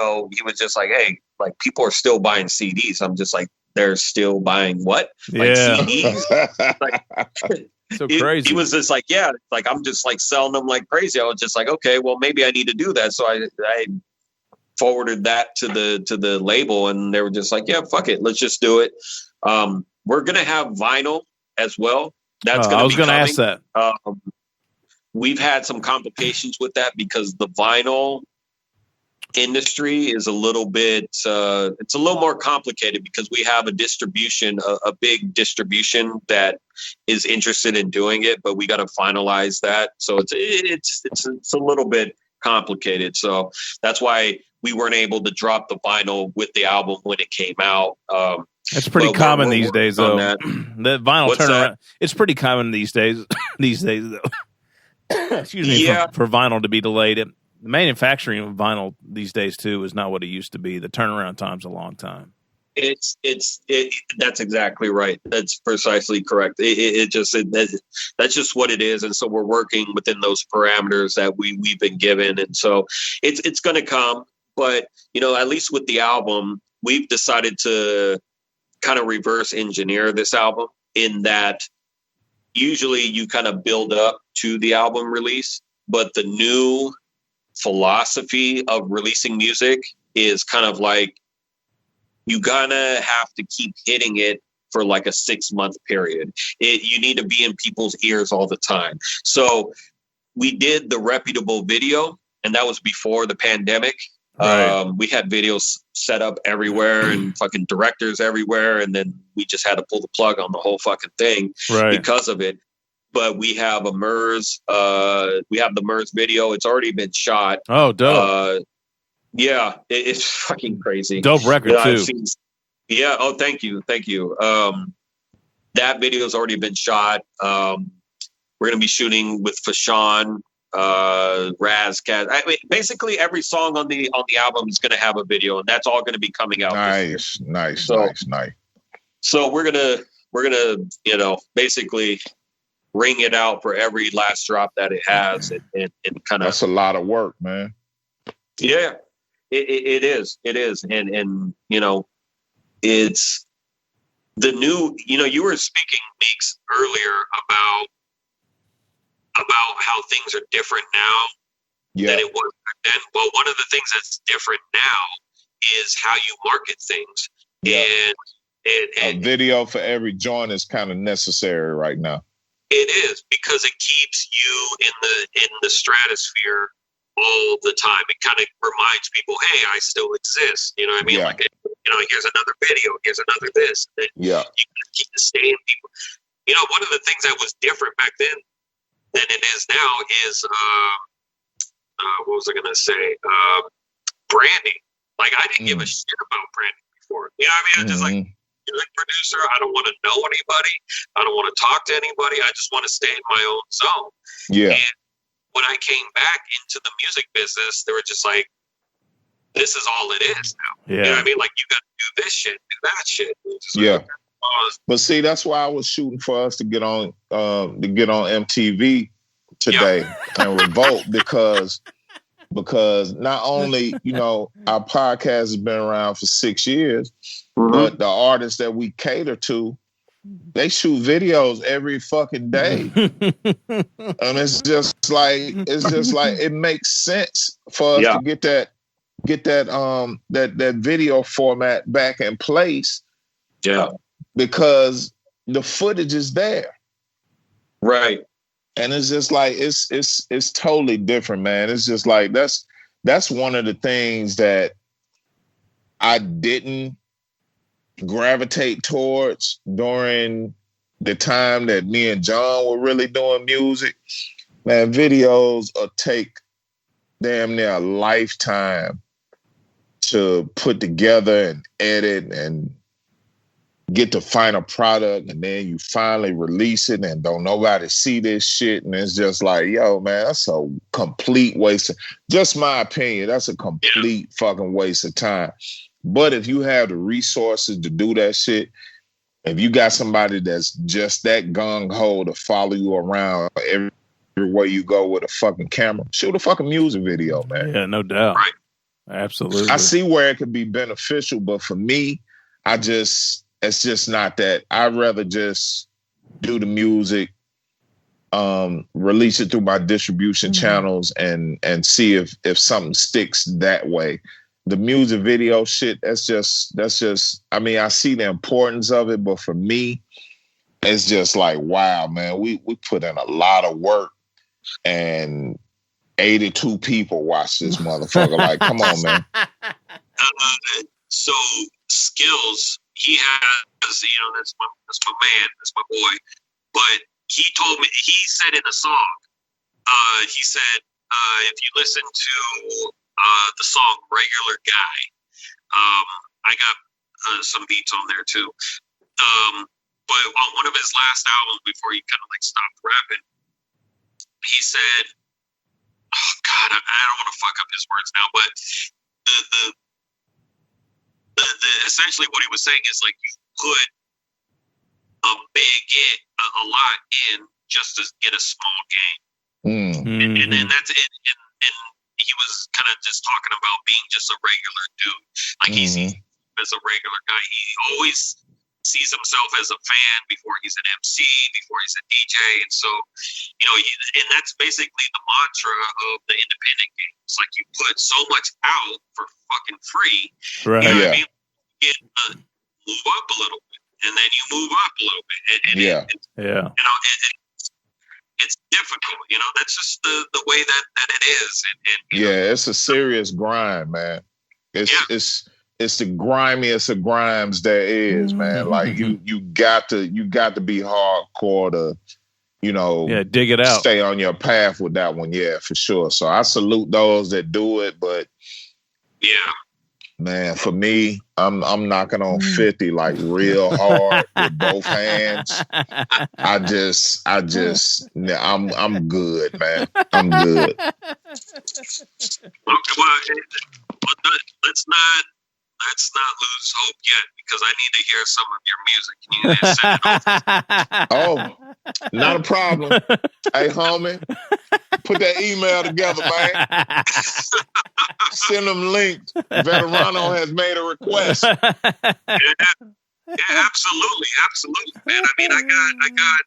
was just like, hey, like people are still buying CDs. I'm just like, they're still buying what? Like CDs? Like, so crazy. He was just like, yeah, like I'm just like selling them like crazy. I was just like, okay, well maybe I need to do that. So I forwarded that to the label, and they were just like, yeah, fuck it, let's just do it. We're gonna have vinyl as well. That's I was gonna ask that. We've had some complications with that because the vinyl industry is a little bit it's a little more complicated, because we have a big distribution that is interested in doing it, but we got to finalize that. So it's a little bit complicated. So that's why we weren't able to drop the vinyl with the album when it came out. It's pretty common these days, though. The vinyl turnaround. It's pretty common these days. Though. Excuse me, for vinyl to be delayed. The manufacturing of vinyl these days too is not what it used to be. The turnaround time's a long time. That's exactly right. That's precisely correct. That's just what it is. And so we're working within those parameters that we've been given. And so it's going to come, but at least with the album, we've decided to kind of reverse engineer this album, in that usually you kind of build up to the album release, but the new philosophy of releasing music is kind of like, you gonna have to keep hitting it for like a 6-month period. You need to be in people's ears all the time. So we did the reputable video, and that was before the pandemic. Right. We had videos set up everywhere and fucking directors everywhere, and then we just had to pull the plug on the whole fucking thing because of it. But we have a Murs. We have the Murs video. It's already been shot. Oh, dope. Yeah, it's fucking crazy. Dope record too. Yeah. Oh, thank you. That video's already been shot. We're gonna be shooting with Fashawn, RAS KAS. I mean, basically every song on the album is gonna have a video, and that's all gonna be coming out. Nice. So we're gonna basically ring it out for every last drop that it has, and kind of. That's a lot of work, man. Yeah, it is, and it's the new. You were speaking, Meeks, earlier about how things are different now than it was back then. Well, one of the things that's different now is how you market things, and a video for every joint is kind of necessary right now. It is, because it keeps you in the stratosphere all the time. It kind of reminds people, hey, I still exist. You know what I mean? Yeah. Like, here's another video, here's another this. And then you keep staying people. One of the things that was different back then than it is now is what was I gonna say? Branding. Like, I didn't give a shit about branding before. You know what I mean? I just like music producer. I don't want to know anybody. I don't want to talk to anybody. I just want to stay in my own zone. Yeah. And when I came back into the music business, they were just like, this is all it is now. Yeah. You know what I mean? Like, you got to do this shit, do that shit. Like, but see, that's why I was shooting for us to get on MTV today and revolt, because not only, our podcast has been around for 6 years, but the artists that we cater to, they shoot videos every fucking day. And it's just like it makes sense for us to get that video format back in place. Yeah. Because the footage is there. Right. And it's just like it's totally different, man. It's just like that's one of the things that I didn't gravitate towards during the time that me and John were really doing music. Man, videos will take damn near a lifetime to put together and edit and get the final product, and then you finally release it and don't nobody see this shit, and it's just like, yo, man, that's a complete waste of, just my opinion, that's a complete fucking waste of time. But if you have the resources to do that shit, if you got somebody that's just that gung-ho to follow you around everywhere you go with a fucking camera, shoot a fucking music video, man. Yeah, no doubt. Right. Absolutely. I see where it could be beneficial, but for me, it's just not that. I'd rather just do the music, release it through my distribution channels, and see if something sticks that way. The music video shit, that's just. I mean, I see the importance of it, but for me, it's just like, wow, man, we put in a lot of work, and 82 people watch this motherfucker. Like, come on, man. So Skillz, he has, that's my man, that's my boy. But he told me, he said in a song, he said, if you listen to the song Regular Guy, I got some beats on there too. But on one of his last albums before he kind of like stopped rapping, he said, oh God, I don't want to fuck up his words now, but the essentially what he was saying is like, you put a lot in just to get a small gain. And then that's it. And he was kind of just talking about being just a regular dude. Like he's as a regular guy. He always sees himself as a fan before he's an MC, before he's a DJ. And so, and that's basically the mantra of the independent game. It's like you put so much out for fucking free. Right. You know what I mean? Move up a little bit, and then you move up a little bit. And it's difficult. That's just the way that it is. And it's a serious grind, man. It's the grimiest of grimes there is, man. Like you got to be hardcore to, dig it out, stay on your path with that one. Yeah, for sure. So I salute those that do it, but man, for me, I'm knocking on 50 like real hard with both hands. I'm good, man. I'm good. Let's not lose hope yet, because I need to hear some of your music. Can you send it over? Oh, not a problem. Hey, homie, put that email together, man. Send them links. Veterano has made a request. Yeah, absolutely, man. I mean, I got.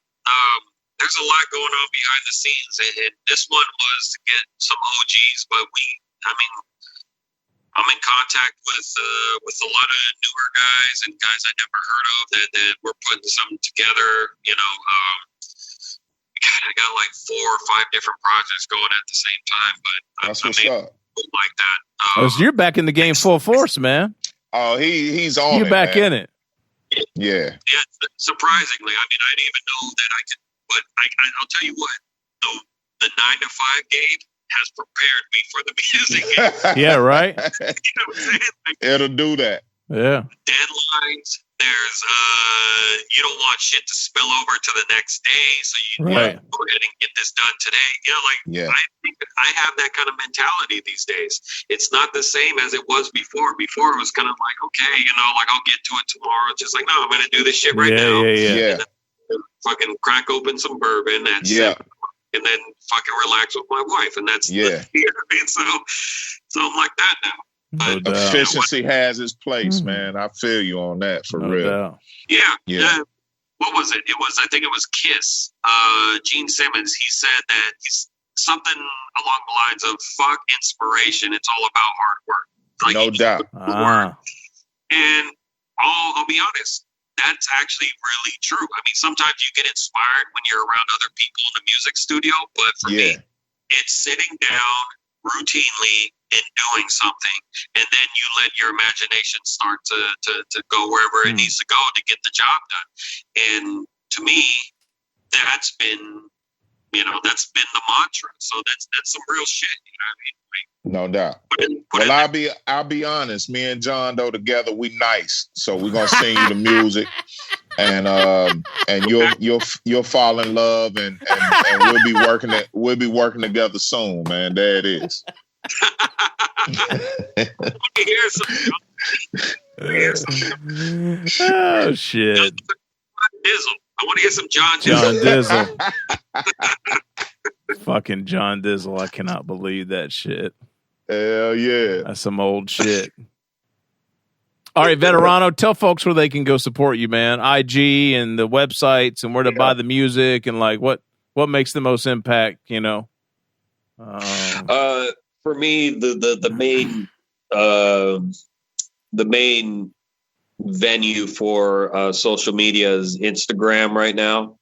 There's a lot going on behind the scenes, and this one was to get some OGs, but I'm in contact with a lot of newer guys and guys I never heard of that we're putting something together. I got like 4 or 5 different projects going at the same time, but that's what's up. Like that. So you're back in the game full force, man. Oh, he's on. You're back in it. Yeah. Surprisingly, I didn't even know that I could. But I'll tell you what, the 9 to 5 game has prepared me for the music. Yeah, right. You know what I'm saying? It'll do that. Yeah. Deadlines. There's you don't want shit to spill over to the next day, so you go ahead and get this done today. I think I have that kind of mentality these days. It's not the same as it was before. Before it was kind of like, okay, I'll get to it tomorrow. It's just like, no, I'm going to do this shit right now. Yeah. Fucking crack open some bourbon. That's it. And then fucking relax with my wife, and that's so I'm like that now. But, efficiency has its place, man. I feel you on that for real. Doubt. Yeah. What was it? I think it was Kiss. Gene Simmons. He said that he's something along the lines of "fuck inspiration. It's all about hard work." Like, no doubt. And I'll be honest. That's actually really true. I mean, sometimes you get inspired when you're around other people in the music studio, but for me, it's sitting down, routinely in doing something, and then you let your imagination start to go wherever it needs to go to get the job done. And to me, that's been the mantra. So that's some real shit. You know what I mean? No doubt. Well, I'll be honest. Me and John though together, we nice. So we're gonna sing you the music, and you'll fall in love, and we'll be working together soon, man. There it is. Oh shit! I want to hear some John Dizzle. Fucking John Dizzle. I cannot believe that shit. Hell yeah. That's some old shit. All right, Veterano, tell folks where they can go support you, man. IG and the websites and where to buy the music and like what makes the most impact, you know? For me, the main venue for social media is Instagram right now.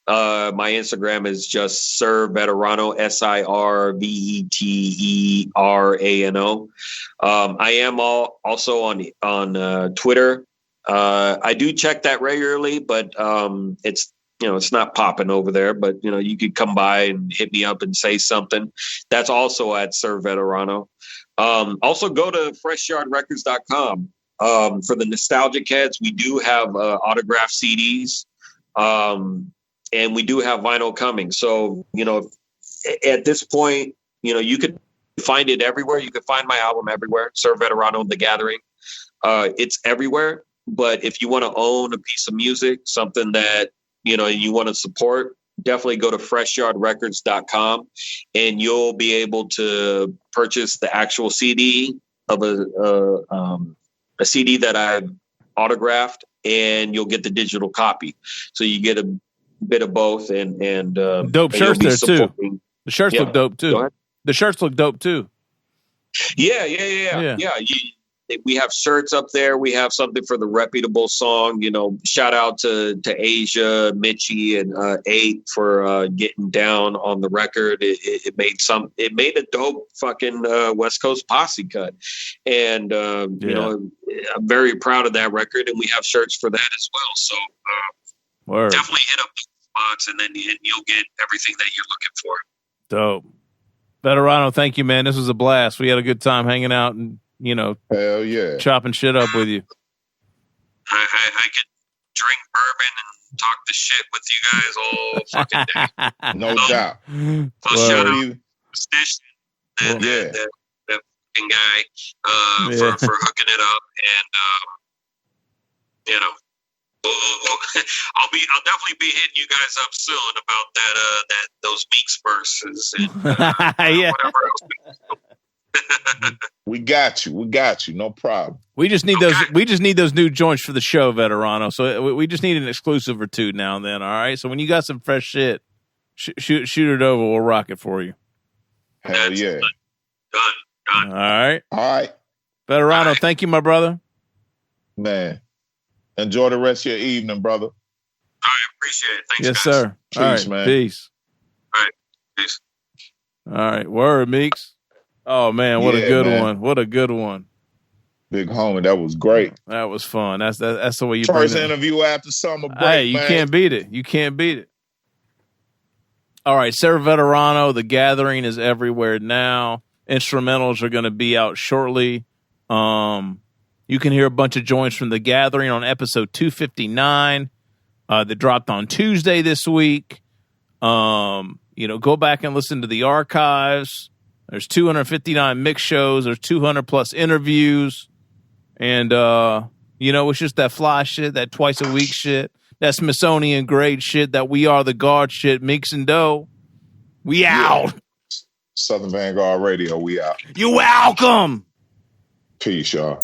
My Instagram is just SIR VETERANO, SIRVETERANO. I am also on Twitter. I do check that regularly, but it's not popping over there. But you could come by and hit me up and say something. That's also at SIR VETERANO. Also go to FreshYardRecords.com. For the nostalgic heads, we do have autographed CDs. And we do have vinyl coming. So, at this point, you could find it everywhere. You could find my album everywhere. SIR VETERANO, The Gathering. It's everywhere. But if you want to own a piece of music, something that, you want to support, definitely go to FreshYardRecords.com and you'll be able to purchase the actual CD of a CD that I've autographed, and you'll get the digital copy. So you get a bit of both, and dope shirts there too. The shirts look dope too. The shirts look dope too. Yeah. We have shirts up there. We have something for the reputable song. Shout out to Asia, Mitchy, and EIHT for getting down on the record. It made a dope fucking West Coast posse cut, and I'm very proud of that record. And we have shirts for that as well. So definitely hit up the spots, and then you'll get everything that you're looking for. Dope. Veterano, thank you, man. This was a blast. We had a good time hanging out and hell yeah, chopping shit up with you. I could drink bourbon and talk the shit with you guys all fucking day. No doubt. Shout out Supastition, that fucking guy for hooking it up, and I'll definitely be hitting you guys up soon about those Meeks verses and whatever else. We got you. No problem. We just need those. We just need those new joints for the show, Veterano. So we just need an exclusive or two now and then. All right. So when you got some fresh shit, shoot it over. We'll rock it for you. Hell yeah. Done. All right. All Veterano, right. Thank you, my brother. Man, enjoy the rest of your evening, brother. I appreciate it. Thanks, yes, guys. sir. Peace, all right, man. Peace. All right. Peace. All right. Word, Meeks. Oh, man, what a good one. What a good one. Big homie, that was great. That was fun. That's the way you first interview after summer break. Hey, you can't beat it. You can't beat it. All right, SIR VETERANO, The Gathering is everywhere now. Instrumentals are going to be out shortly. You can hear a bunch of joints from The Gathering on episode 259 that dropped on Tuesday this week. Go back and listen to the archives. There's 259 mix shows. There's 200 plus interviews. And, it's just that fly shit, that twice a week shit, that Smithsonian grade shit, that We Are the Guard shit, Meeks and Doe. We out. Southern Vanguard Radio, we out. You're welcome. Peace, y'all.